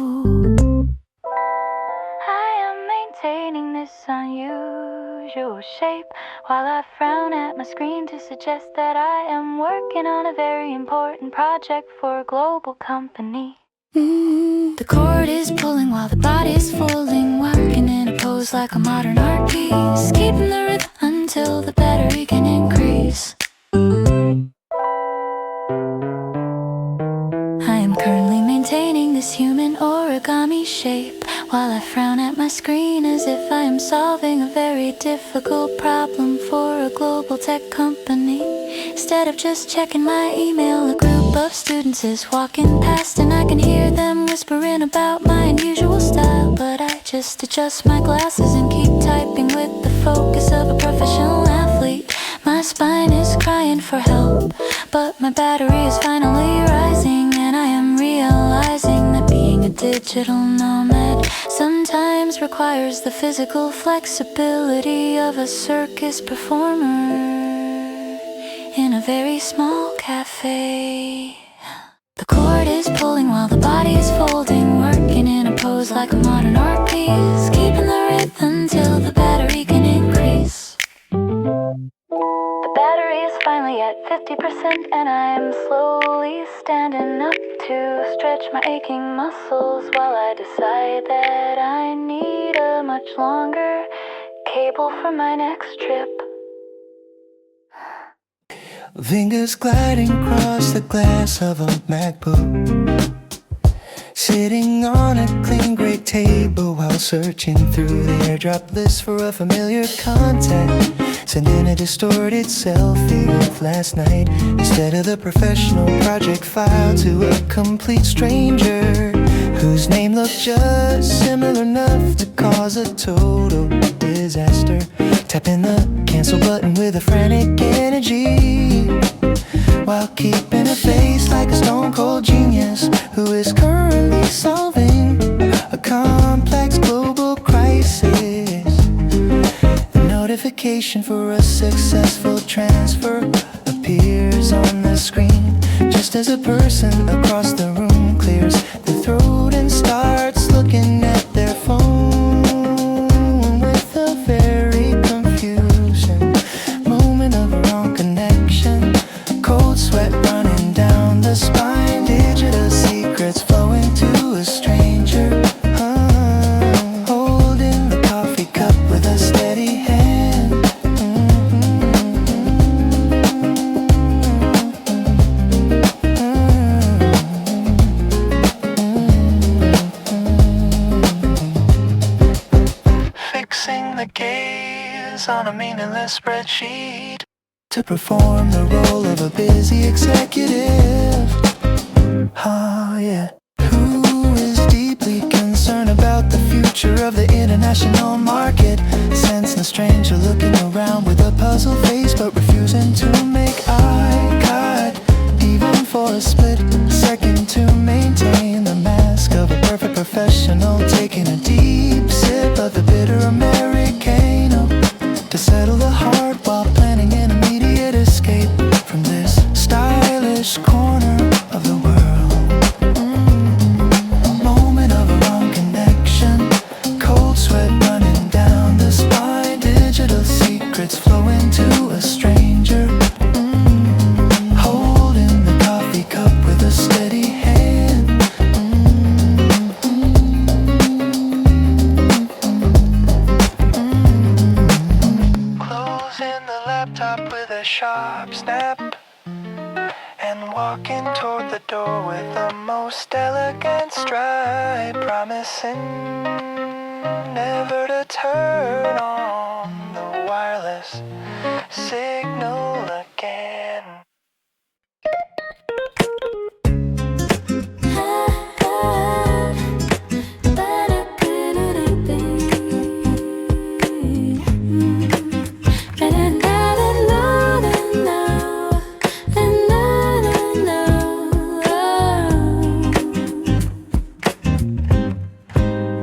I am maintaining this unusual shape while I frown at my screen to suggest that I am working on a very important project for a global company. The cord is pulling while the body is folding, working in a pose like a modern art piece, keeping the rhythm until the battery can increase. I am currently maintaining this human origami shape while I frown at my screen as if I am solving a very difficult problem for a global tech company. Instead of just checking my email, a group of students is walking past and I can hear them whispering about my unusual style. But I just adjust my glasses and keep typing with the focus of a professional athlete. My spine is crying for help, but my battery is finally rising, and I am realizing that being a digital nomad sometimes requires the physical flexibility of a circus performer in a very small cafe. The cord is pulling while the body is folding, working in a pose like a modern art piece, keeping the rhythm till the battery can increase. The battery is finally at 50% and I am slowly standing up to stretch my aching muscles while I decide that I need a much longer cable for my next trip. fingers gliding across the glass of a MacBook, sitting on a clean gray table while searching through the airdrop list for a familiar contact, sending a distorted selfie of last night instead of the professional project file to a complete stranger whose name looked just similar enough to cause a total disaster. Tapping the cancel button with a frantic energy while keeping a face like a stone cold genius who is currently solving a complex global crisis. The notification for a successful transfer appears on the screen just as a person across the room clears their throat and starts looking at their phone with a very confusion moment of wrong connection, cold sweat running down the spine, digital secrets flowing to a stranger, holding the coffee cup with a steady hand. Fixing the gaze on a meaningless spreadsheet to perform the role of a busy executive. Oh yeah. Who is deeply concerned about the future of the international market? Sense no stranger looking around with a puzzled face but refusing to make eye contact even for a split second to maintain the mask of a perfect professional, taking a deep sip of the bitter Americano to settle the heart while planning an immediate escape from this stylish corner of the world. Moment of a wrong connection, cold sweat running down the spine, digital secrets flowing to a stranger, holding the coffee cup with a steady hand. Closing the laptop with a sharp snap and walking toward the door with the most elegant stride, promising never to turn on the wireless signal again.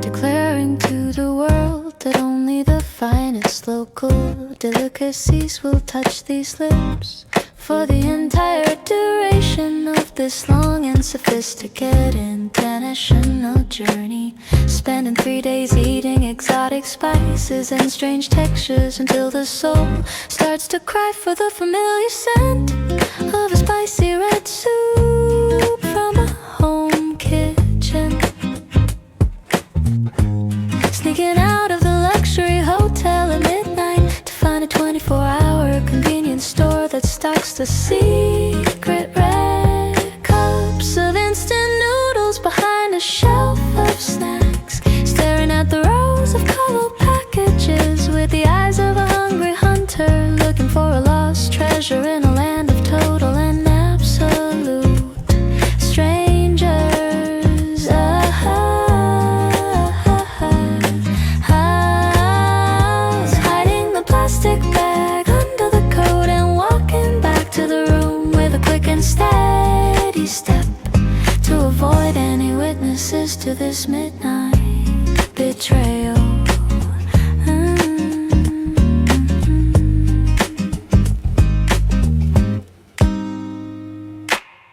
Declaring to the world that only the finest local delicacies will touch these lips for the entire duration of this long and sophisticated international journey, spending 3 days eating exotic spices and strange textures until the soul starts to cry for the familiar scent of a spicy red soup from a home kitchen. Sneaking out of the luxury hotel at midnight to find a 24-hour convenience store that stocks the secret red cups of instant noodles behind a shelf of snacks, staring at the rows of colored packages with the eyes of a hungry hunter looking for a lost treasure in a land of total and absolute strangers. Hiding the plastic bag under the coat and walking back to the room with a quick and steady step to avoid any witnesses to this midnight betrayal.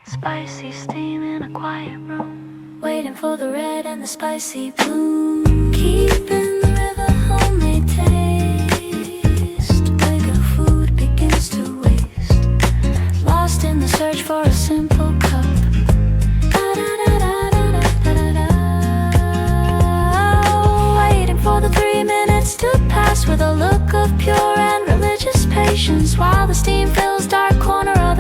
Spicy steam in a quiet room, waiting for the red and the spicy blue, keeping the river homemade taste. Wake up, food begins to waste, lost in the search for a simple cup. Waiting for the 3 minutes to pass with a look of pure and religious patience while the steam fills dark corner of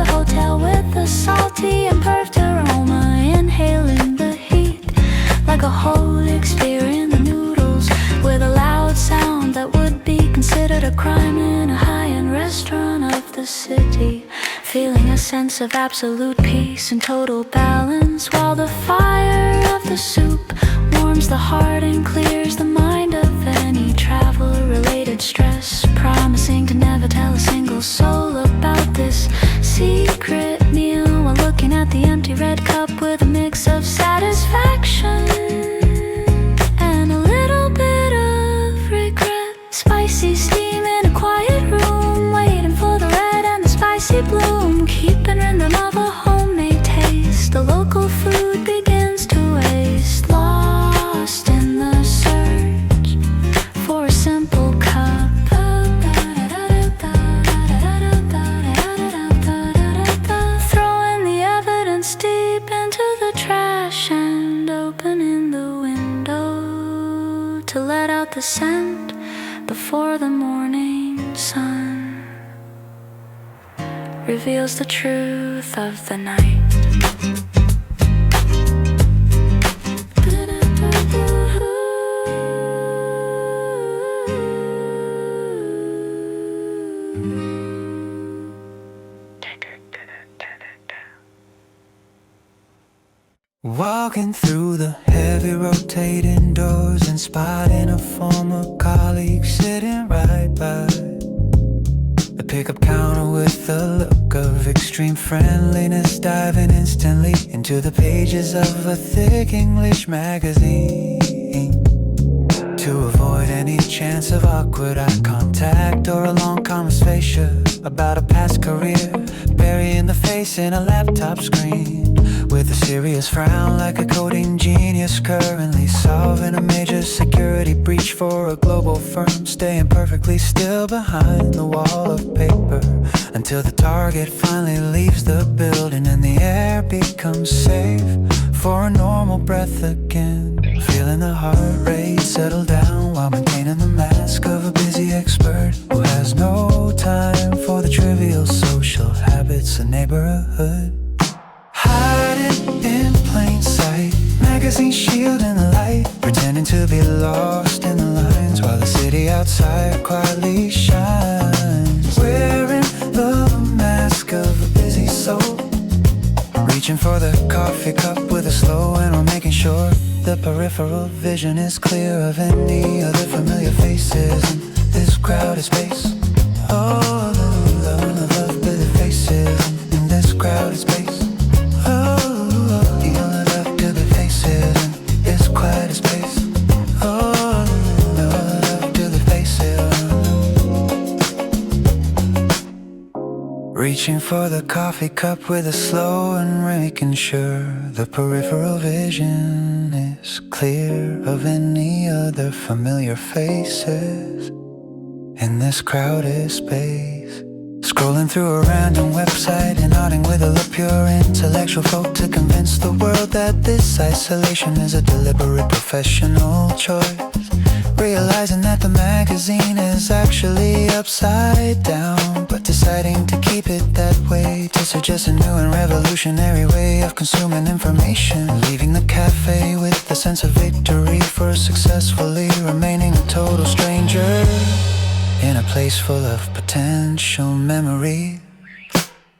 serenity, feeling a sense of absolute peace and total balance, while the fire of the soup warms the heart and clears the mind of any travel-related stress, promising to never tell a single soul about this secret meal, while looking at the empty red cup with a mix of satisfaction and a little bit of regret. Spicy steam in a quiet room, waiting for the red and the spicy bloom, keeping rhythm of a homemade taste. The local food begins to waste, lost in the search for a simple cup. Throwing the evidence deep into the trash and opening the window to let out the scent before the morning sun reveals the truth of the night. Walking through the heavy rotating doors and spotting a former colleague sitting right by the pickup counter with a look of extreme friendliness, diving instantly into the pages of a thick English magazine to avoid any chance of awkward eye contact or a long conversation about a past career, burying the face in a laptop screen with a serious frown like a coding genius currently solving a major security breach for a global firm, staying perfectly still behind the wall of paper until the target finally leaves the building and the air becomes safe for a normal breath again, feeling the heart rate settle down while maintaining the mask of a busy expert who has no time for the trivial social habits of neighborhood. Hiding in plain sight, magazine shielding the light, pretending to be lost in the lines while the city outside quietly shines, wearing the mask of a busy soul, reaching for the coffee cup with a slow and while making sure the peripheral vision is clear of any other familiar faces in this crowded space. Oh, the love of the faces in this crowded space. Reaching for the coffee cup with a slow and making sure the peripheral vision is clear of any other familiar faces in this crowded space. Scrolling through a random website and nodding with a look pure intellectual folk to convince the world that this isolation is a deliberate professional choice. Realizing that the magazine is actually upside down, but deciding to keep it that way to suggest a new and revolutionary way of consuming information. Leaving the cafe with the sense of victory for successfully remaining a total stranger in a place full of potential memory.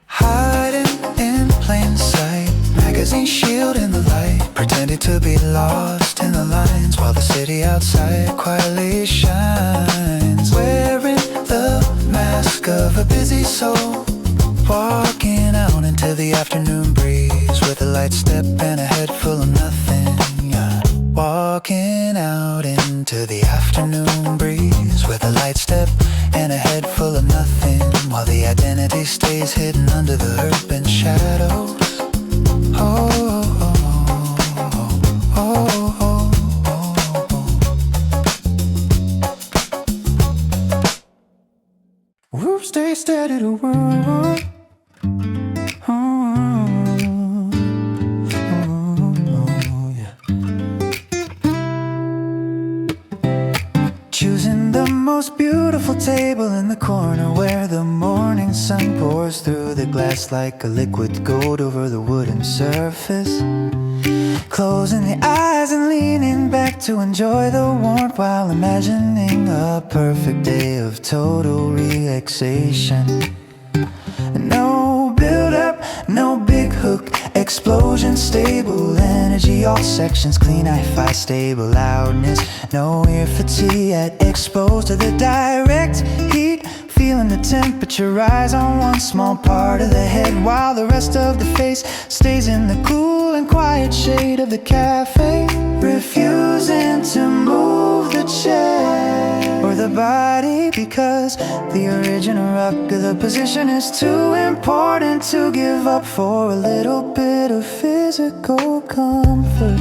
Hiding in plain sight, magazine shielding the light, pretending to be lost in the lines while the city outside quietly shines, wearing the mask of a busy soul, walking out into the afternoon breeze with a light step and a head full of nothing. Yeah. Walking out into the afternoon breeze with a light step and a head full of nothing, while the identity stays hidden under the urban shadows. Oh, oh, oh, oh, oh, oh. We'll stay steady to world. Choosing the most beautiful table in the corner where the morning sun pours through the glass like a liquid gold over the wooden surface. Closing the eyes and leaning back to enjoy the warmth while imagining a perfect day of total relaxation. And explosion, stable energy, all sections clean, hi-fi, stable loudness, no ear fatigue, exposed to the direct heat, feeling the temperature rise on one small part of the head, while the rest of the face stays in the cool and quiet shade of the cafe, refusing to move the chair or the body, because the original rock of the position is too important to give up for a little bit of physical comfort.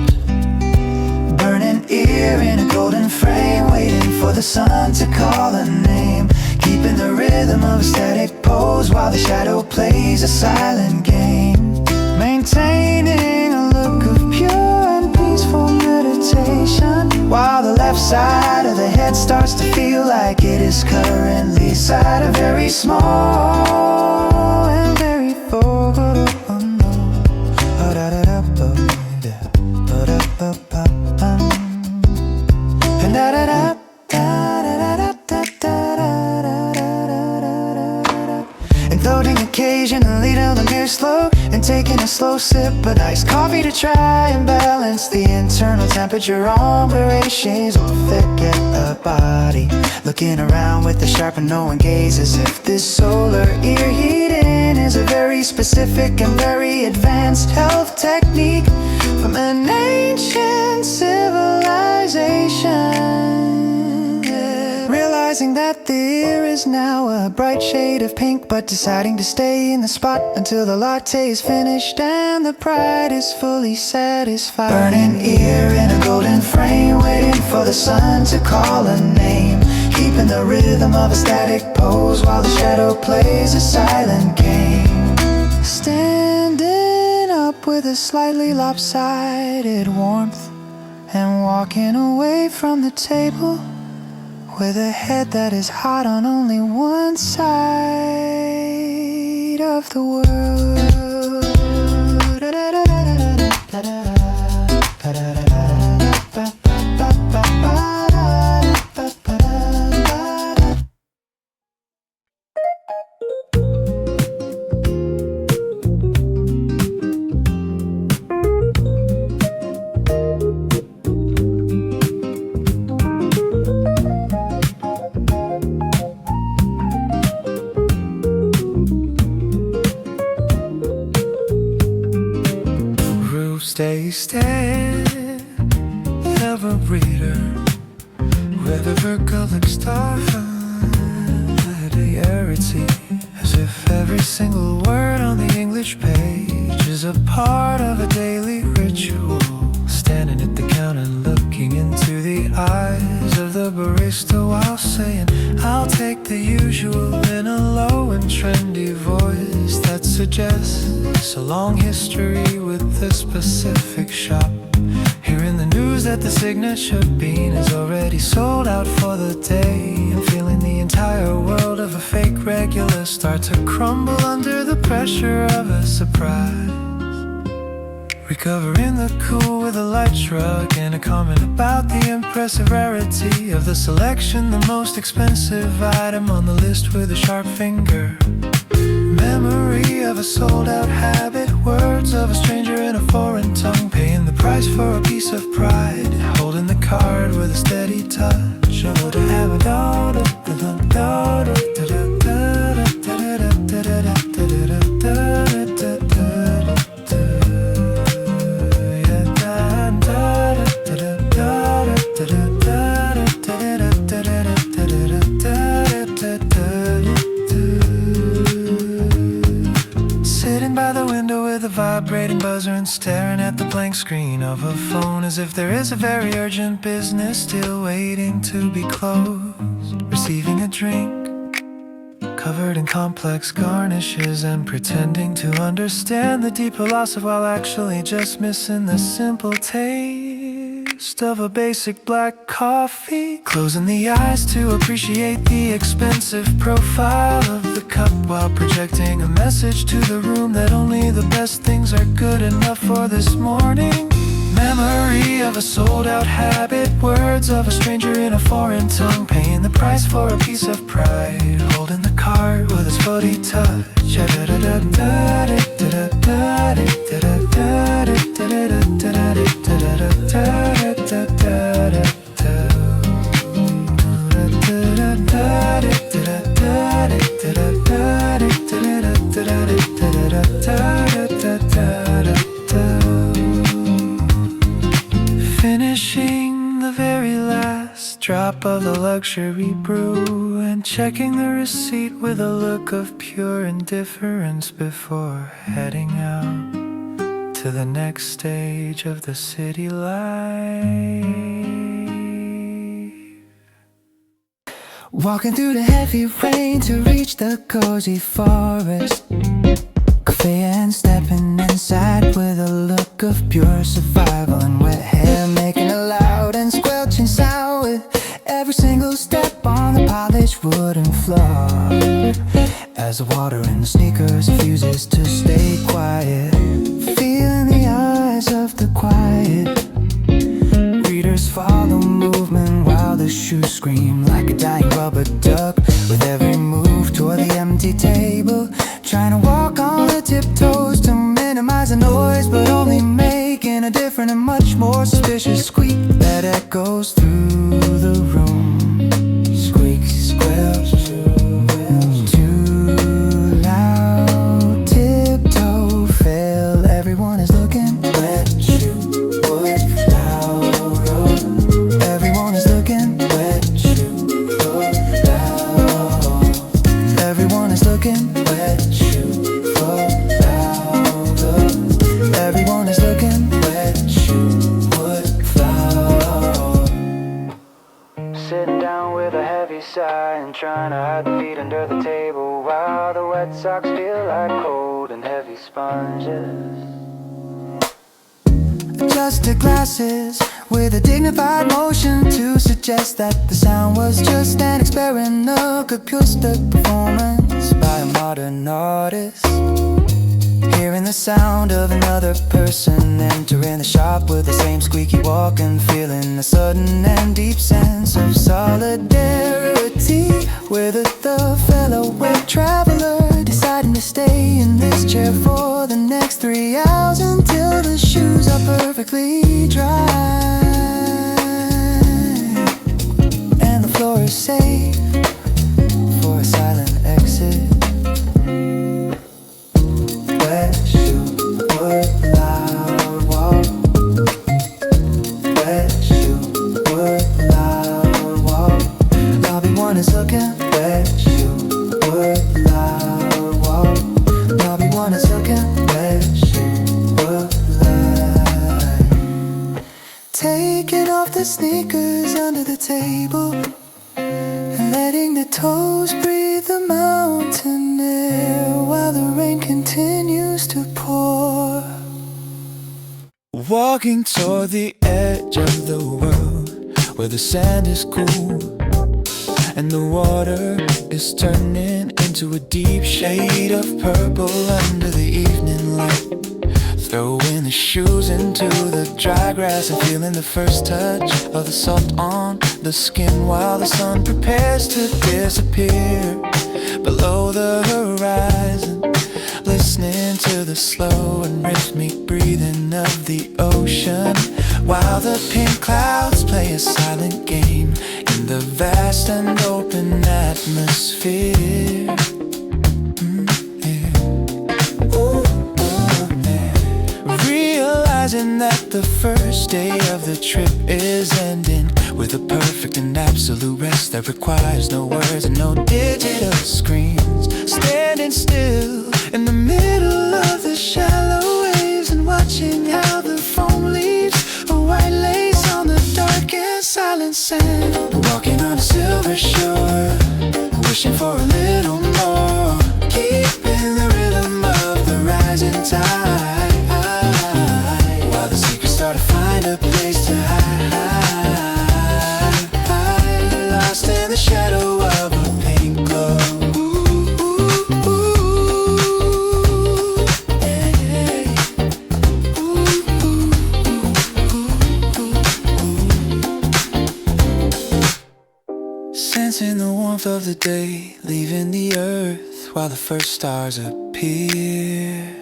Burning ear in a golden frame, waiting for the sun to call a name, keeping the rhythm of a static pose while the shadow plays a silent game, maintaining a look of pure and peaceful meditation, while the left side of the head starts to feel like it is currently side a very small and very full. Including occasionally to the mirror slow and taking a slow sip of iced coffee to try and balance the internal temperature on shades or forget the body, looking around with a sharp and knowing gaze, as if this solar ear heating is a very specific and very advanced health technique from an ancient civilization, realizing that the ear is now a bright shade of pink, but deciding to stay in the spot until the latte is finished and the pride is fully satisfied. Burning ear in a golden frame, waiting for the sun to call a name, keeping the rhythm of a static pose while the shadow plays a silent game, standing up with a slightly lopsided warmth and walking away from the table with a head that is hot on only one side of the world. Stand, never reader, with a vergalic star familiarity, as if every single word on the English page is a part of a daily ritual. Standing at the counter, looking into the eyes of the barista while saying, I'll take the usual, in a low and trendy voice that suggests a long history with a specific shop. Hearing the news that the signature bean is already sold out for the day, and feeling the entire world of a fake regular start to crumble under the pressure of a surprise. Recovering the cool with a light shrug and a comment about the impressive rarity of the selection, the most expensive item on the list with a sharp finger. Memory of a sold-out habit, words of a stranger in a foreign tongue, paying the price for a piece of pride, holding the card with a steady touch. Sitting by the window with a vibrating buzzer and staring at the blank screen of a phone, as if there is a very urgent business still waiting to be closed. Receiving a drink covered in complex garnishes and pretending to understand the deep philosophy while actually just missing the simple taste of a basic black coffee. Closing the eyes to appreciate the expensive profile of the cup while projecting a message to the room that only the best things are good enough for this morning. Memory of a sold-out habit, words of a stranger in a foreign tongue, paying the price for a piece of pride, holding the card with a spotty touch. luxury brew and checking the receipt with a look of pure indifference before heading out to the next stage of the city life. Walking through the heavy rain to reach the cozy forest cafe and stepping inside with a look of pure survival and wet hair making a loud and squelching sound with every single step on the polished wooden floor as the water in the sneakers refuses to stay quiet. Feeling the eyes of the quiet readers follow movement while the shoes scream like a dying rubber duck with every move toward the empty table, trying to walk on the tiptoes to minimize the noise, but only making a different and much more suspicious squeak that echoes through the room. Squeak, squelch, too loud, tiptoe, fail. Everyone is looking, wet shoe, wood, loud. Everyone is looking, wet shoe, wood, loud. Everyone is looking, wet shoe, wood, loud. Everyone is looking, wet shoe, wood, loud. Sitting down with a heavy sigh and trying to hide the feet under the table while the wet socks feel like cold and heavy sponges. Adjusted glasses with a dignified motion to suggest that the sound was just an experiment, a acoustic performance by a modern artist. Hearing the sound of another person entering the shop with the same squeaky walk and feeling a sudden and deep sense of solidarity with the fellow web traveler, deciding to stay in this chair for the next 3 hours until the shoes are perfectly dry and the floor is safe for a silent exit. Wet shoe, wood, loud walk. Wet shoe, wood, loud walk. Lobby 1 is looking. Wet shoe, wood, loud walk. Lobby 1 is looking. Wet shoe, wood, loud. Taking off the sneakers under the table and letting the toes breathe the mountain air while the rain continues to pour. Walking toward the edge of the world where the sand is cool and the water is turning into a deep shade of purple under the evening light. Throwing the shoes into the dry grass and feeling the first touch of the salt on the skin while the sun prepares to disappear below the horizon. Listening to the slow and rhythmic breathing of the ocean while the pink clouds play a silent game in the vast and open atmosphere. Realizing that the first day of the trip is ending with a perfect and absolute rest that requires no words and no digital screens. Standing still in the middle of the shallow waves and watching how the foam leaves a white lace on the dark and silent sand. Walking on a silver shore, wishing for a little more, keeping the rhythm of the rising tide while the seekers start to find a place to hide, lost in the shadow of a pink glow. Sensing the warmth of the day, leaving the earth while the first stars appear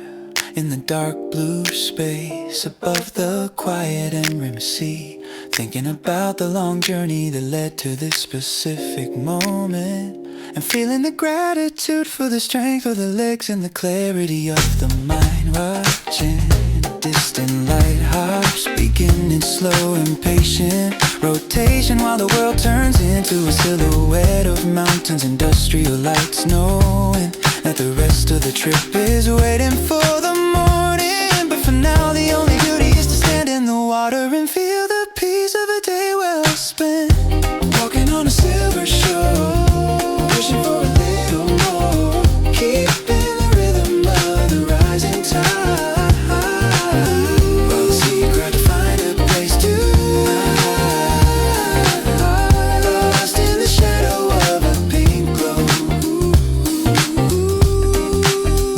in the dark blue space above the quiet and rim sea. Thinking about the long journey that led to this specific moment and feeling the gratitude for the strength of the legs and the clarity of the mind. Watching distant lighthouse, beginning slow and patient rotation while the world turns into a silhouette of mountains, industrial lights, knowing that the rest of the trip is waiting for the morning. But for now the only beauty is to stand in the water and feel the peace of a day well spent, walking on a silver shore, wishing for a little more, keeping the rhythm of the rising tide, while the sea cried to find a place to hide, lost in the shadow of a pink glow.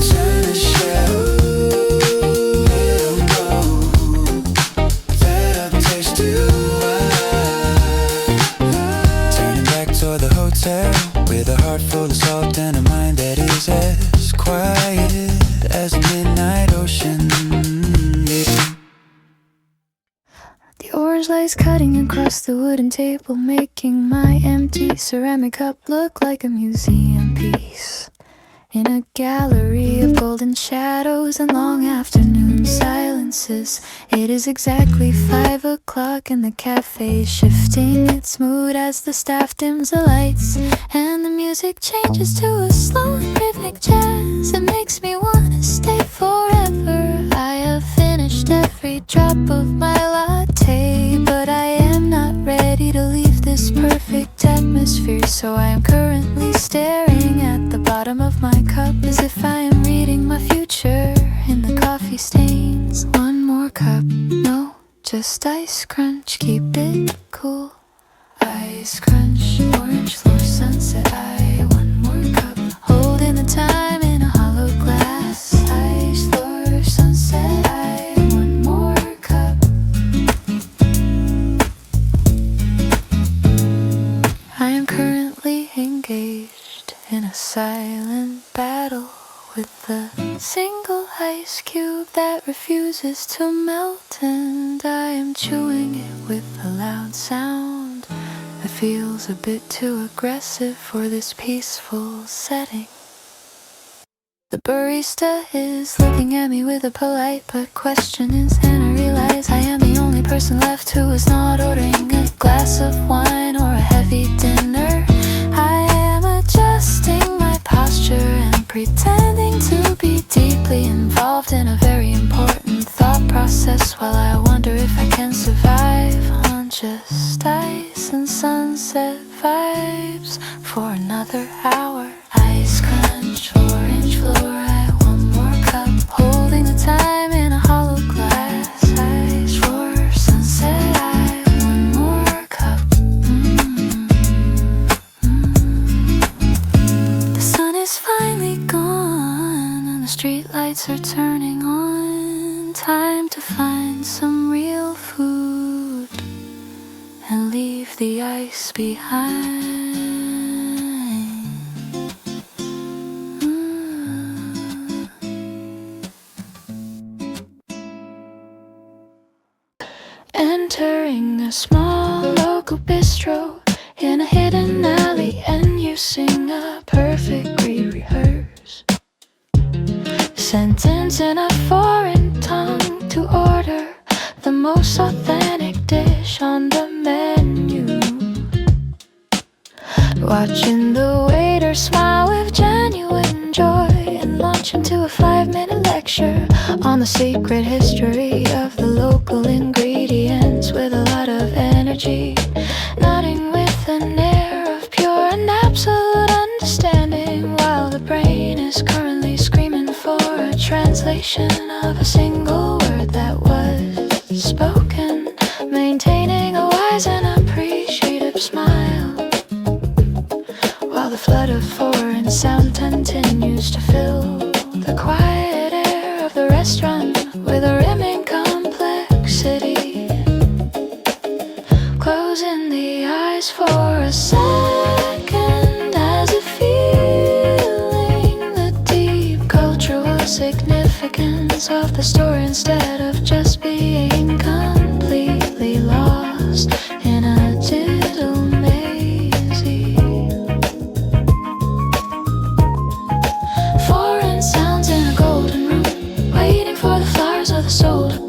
Turn a shadow, little gold, that taste too wide. Turning back toward the hotel with a heart full of salt and a mind that is as quiet as a midnight ocean. The orange lights cutting across the wooden table, making my empty ceramic cup look like a museum piece. In a gallery of golden shadows and long afternoon silences, it is exactly 5 o'clock and the cafe is shifting its mood as the staff dims the lights and the music changes to a slow and rhythmic jazz. It makes me wanna stay forever. I have finished every drop of my latte, but I am not ready to leave this perfect atmosphere. So I am currently staring at the bottom of my cup as if I am reading my future in the coffee stains. One more cup, no, just ice crunch, keep it cool. Ice crunch, orange floor, sunset. I one more cup, holding the time in a hollow glass. Ice floor, sunset. I one more cup. I am currently engaged in a silent battle with the single ice cube that refuses to melt, and I am chewing it with a loud sound that feels a bit too aggressive for this peaceful setting. The barista is looking at me with a polite but questioning, and I realize I am the only person left who is not ordering a glass of wine or a heavy dinner. I am adjusting my posture and pretending to be deeply involved in a very important thought process, while I wonder if I can survive on just ice and sunset vibes for another hour. Ice crunch, orange floor, I one more cup, holding the time in a hollow glass. Ice floor, sunset, I one more cup. The sun is finally gone and the street lights are turning on. Time to find some real food and leave the ice behind. Entering a small local bistro in a hidden alley, and you sing a perfectly rehearsed sentence in a foreign tongue to order the most authentic dish on the menu. Watching the waiter smile with genuine joy and launch into a 5-minute lecture on the secret history of the local ingredients with a lot of energy, nodding with an air of pure and absolute understanding, while the brain is currently screaming for a translation of a single word that was spoken, maintaining a wise and appreciative smile, while the flood of foreign sound continues to fill the quiet air of the restaurant with a rimming complexity. Closing the eyes for a second as if feeling the deep cultural significance of the story, instead of just being completely lost in a digital maze. Foreign sounds in a golden room, waiting for the flowers of the soul to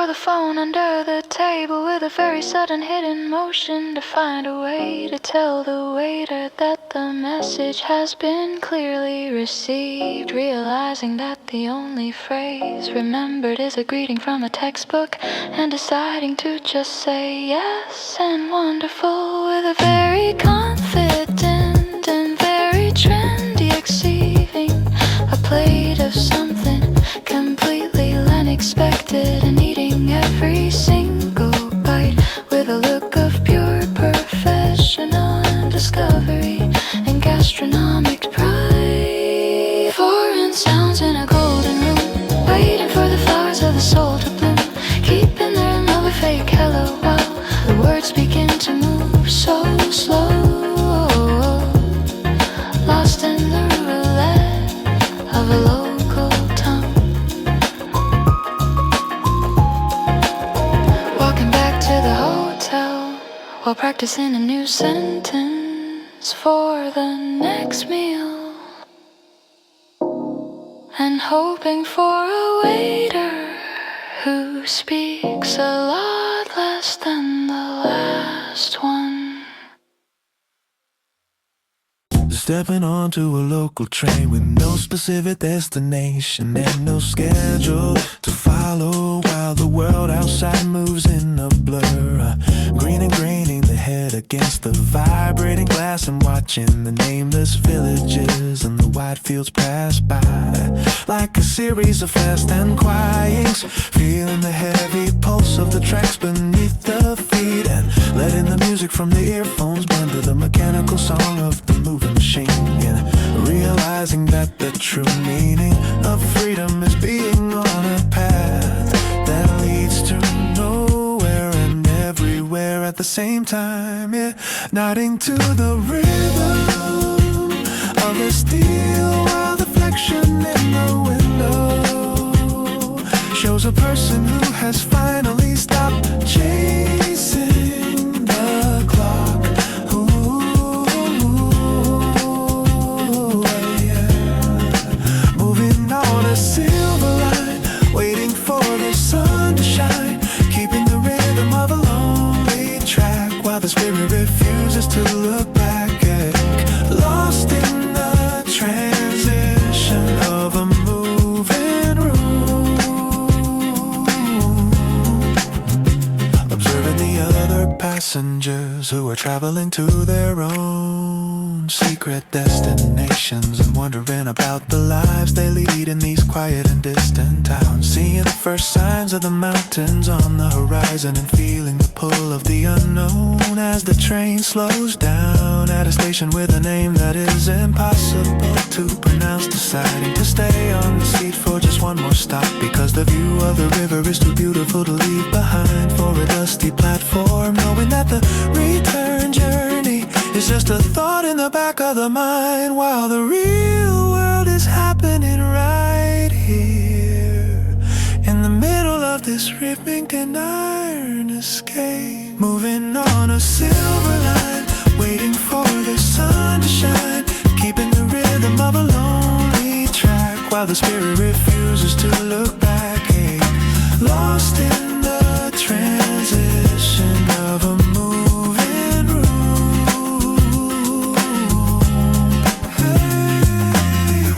for the phone under the table with a very sudden hidden motion to find a way to tell the waiter that the message has been clearly received, realizing that the only phrase remembered is a greeting from a textbook, and deciding to just say yes and wonderful with a very confident and very trendy receiving a plate of something completely unexpected and eating every single bite with a look of pure professional and discovery and gastronomic pride. Foreign sounds in a golden room, waiting for the flowers of the soul to bloom, keeping their love a fake hello while the words begin to move so slow, lost in the roulette of a local tongue. Walking back to the hotel while practicing a new sentence for the next meal, and hoping for a waiter who speaks a lot less than the last one. Stepping onto a local train with no specific destination and no schedule to follow while the world outside moves in a blur. Green and graining the head against the vibrating glass and watching the nameless villages and the wide fields pass by like a series of fast and quietings, feeling the heavy pulse of the tracks beneath the feet and letting the music from the earphones blend to the mechanical song of the moving machine, and realizing that the true meaning of freedom is being on a path that leads to nowhere and everywhere at the same time, yeah. Nodding to the rhythm of the steel while the reflection in the window shows a person who has finally stopped chasing the clock. Moving on a silver line, waiting for the sun to shine, keeping the rhythm of a lonely track while the spirit refuses to look back. Lost in the transition of a moving room, observing the other passengers who are traveling to their own secret destinations and wondering about the lives they lead in these quiet and distant towns, seeing the first signs of the mountains on the horizon and feeling the pull of the unknown as the train slows down at a station with a name that is impossible to pronounce, deciding to stay on the seat for just one more stop because the view of the river is too beautiful to leave behind for a dusty platform, knowing that the return journey is just a thought in the back of the mind while the real world is happening right here in the middle of this rhythmic and iron escape. Moving on a silver line, waiting for the sun to shine, keeping the rhythm of a lonely track while the spirit refuses to look back. Lost in the transition of a moving room.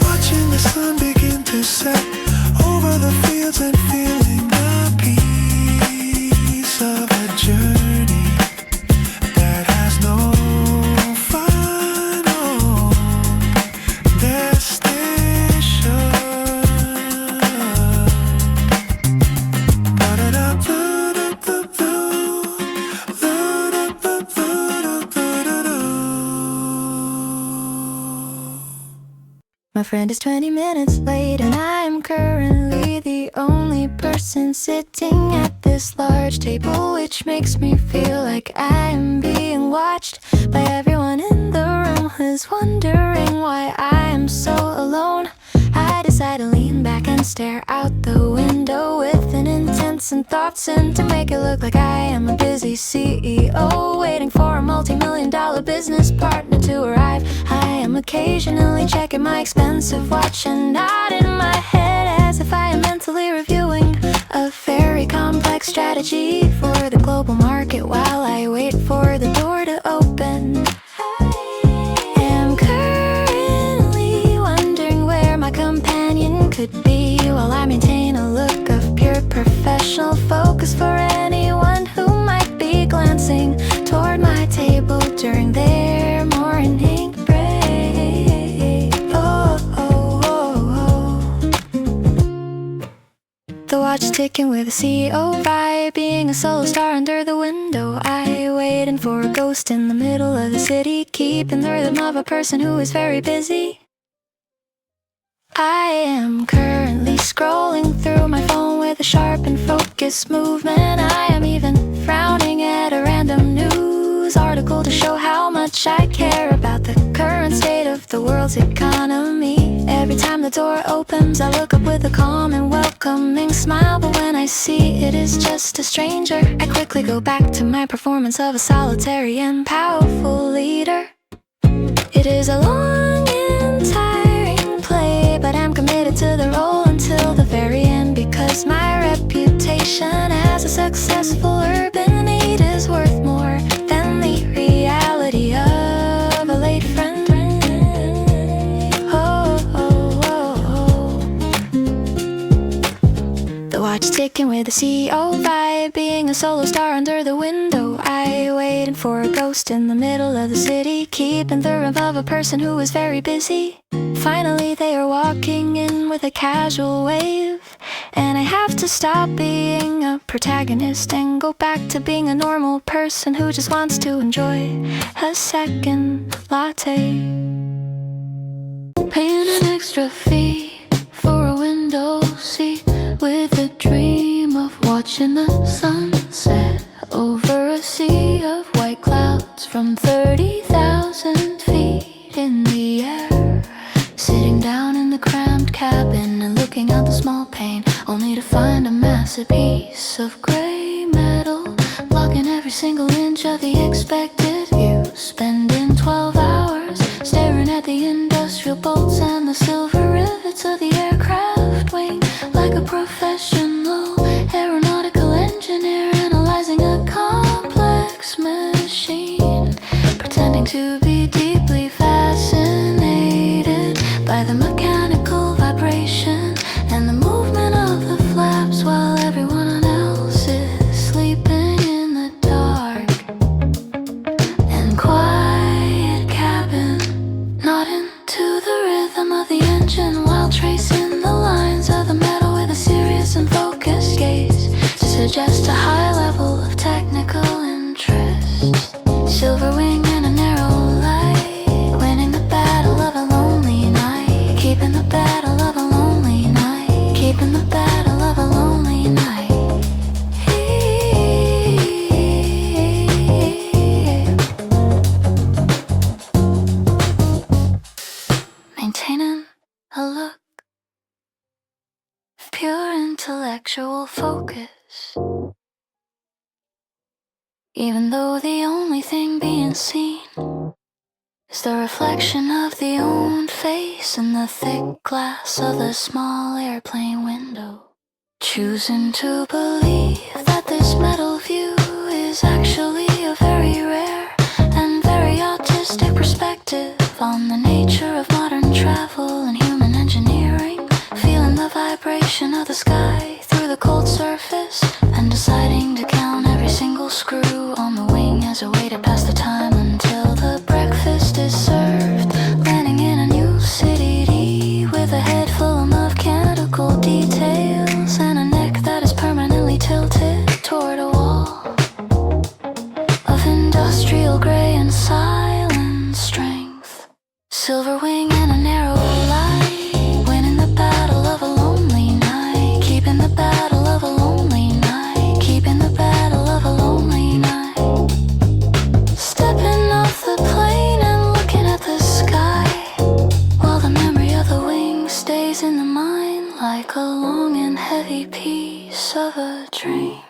Watching the sun begin to set over the fields and feeling the peace of a journey that has no final destination. My friend is 20 minutes late and I am currently the only person sitting at this large table, which makes me feel like I am being watched by everyone in the room who's wondering why I am so alone. I decide to lean back and stare out the window with an intense and thoughts, and to make it look like I am a busy CEO waiting for a multi-million-dollar business partner to arrive. I am occasionally checking my expensive watch and nodding my head as if I am mentally reviewing a very complex strategy for the global market while I wait for the door to open. Am currently wondering where my companion could be while I maintain a look of pure professional focus for anyone who might be glancing toward my table during their morning break. Oh, oh, oh, oh. The watch is ticking with a CEO vibe, being a solo star under the window. I waiting for a ghost in the middle of the city, keeping the rhythm of a person who is very busy. I am currently scrolling through my phone with a sharp and focused movement. I am even frowning at a random news article to show how much I care about the current state of the world's economy. Every time the door opens, I look up with a calm and welcoming smile, but when I see it is just a stranger, I quickly go back to my performance of a solitary and powerful leader. It is a long and tiring play, but I'm committed to the role until the very end, because my reputation as a successful urban aide is worth more than the reality of a late friend. Oh, oh, oh, oh. The watch ticking with a CEO vibe, being a solo star under the window. I waiting for a ghost in the middle of the city, keeping the rhythm of a person who is very busy. Finally they are walking in with a casual wave, and I have to stop being a protagonist and go back to being a normal person who just wants to enjoy a second latte. Paying an extra fee for a window seat with a dream of watching the sunset over a sea of white clouds from 30,000 feet in the air. Sitting down in the cramped cabin and looking out the small pane, only to find a massive piece of grey metal blocking every single inch of the expected view. Spending 12 hours staring at the industrial bolts and the silver rivets of the aircraft wing, like a professional aeronautical engineer analyzing a complex machine, pretending to be deeply fascinated by the mechanical vibration and the movement of the flaps while everyone else is sleeping in the dark and quiet cabin, nodding to the rhythm of the engine while tracing the lines of the metal with a serious and focused gaze to suggest a high level of technical interest. Silver wing and a narrow light, winning the battle of a lonely night, keeping the battle of a lonely night, keeping the battle of a lonely night. Maintaining a look of pure intellectual focus, even though the only thing being seen is the reflection of the own face in the thick glass of the small airplane window. Choosing to believe that this metal view is actually a very rare and very autistic perspective on the nature of modern travel and human engineering. Feeling the vibration of the sky through the cold surface and deciding to count every single screw on the wing as a way to pass the time until the breakfast is served. Landing in a new city with a head full of mechanical details and a neck that is permanently tilted toward a wall of industrial gray and silent strength. Silver wing and a narrow light, winning the battle of a lonely night, keeping the battle of a lonely night, keeping the battle of a lonely night. Stepping off the plane and looking at the sky, while the memory of the wing stays in the mind like a long and heavy piece of a dream.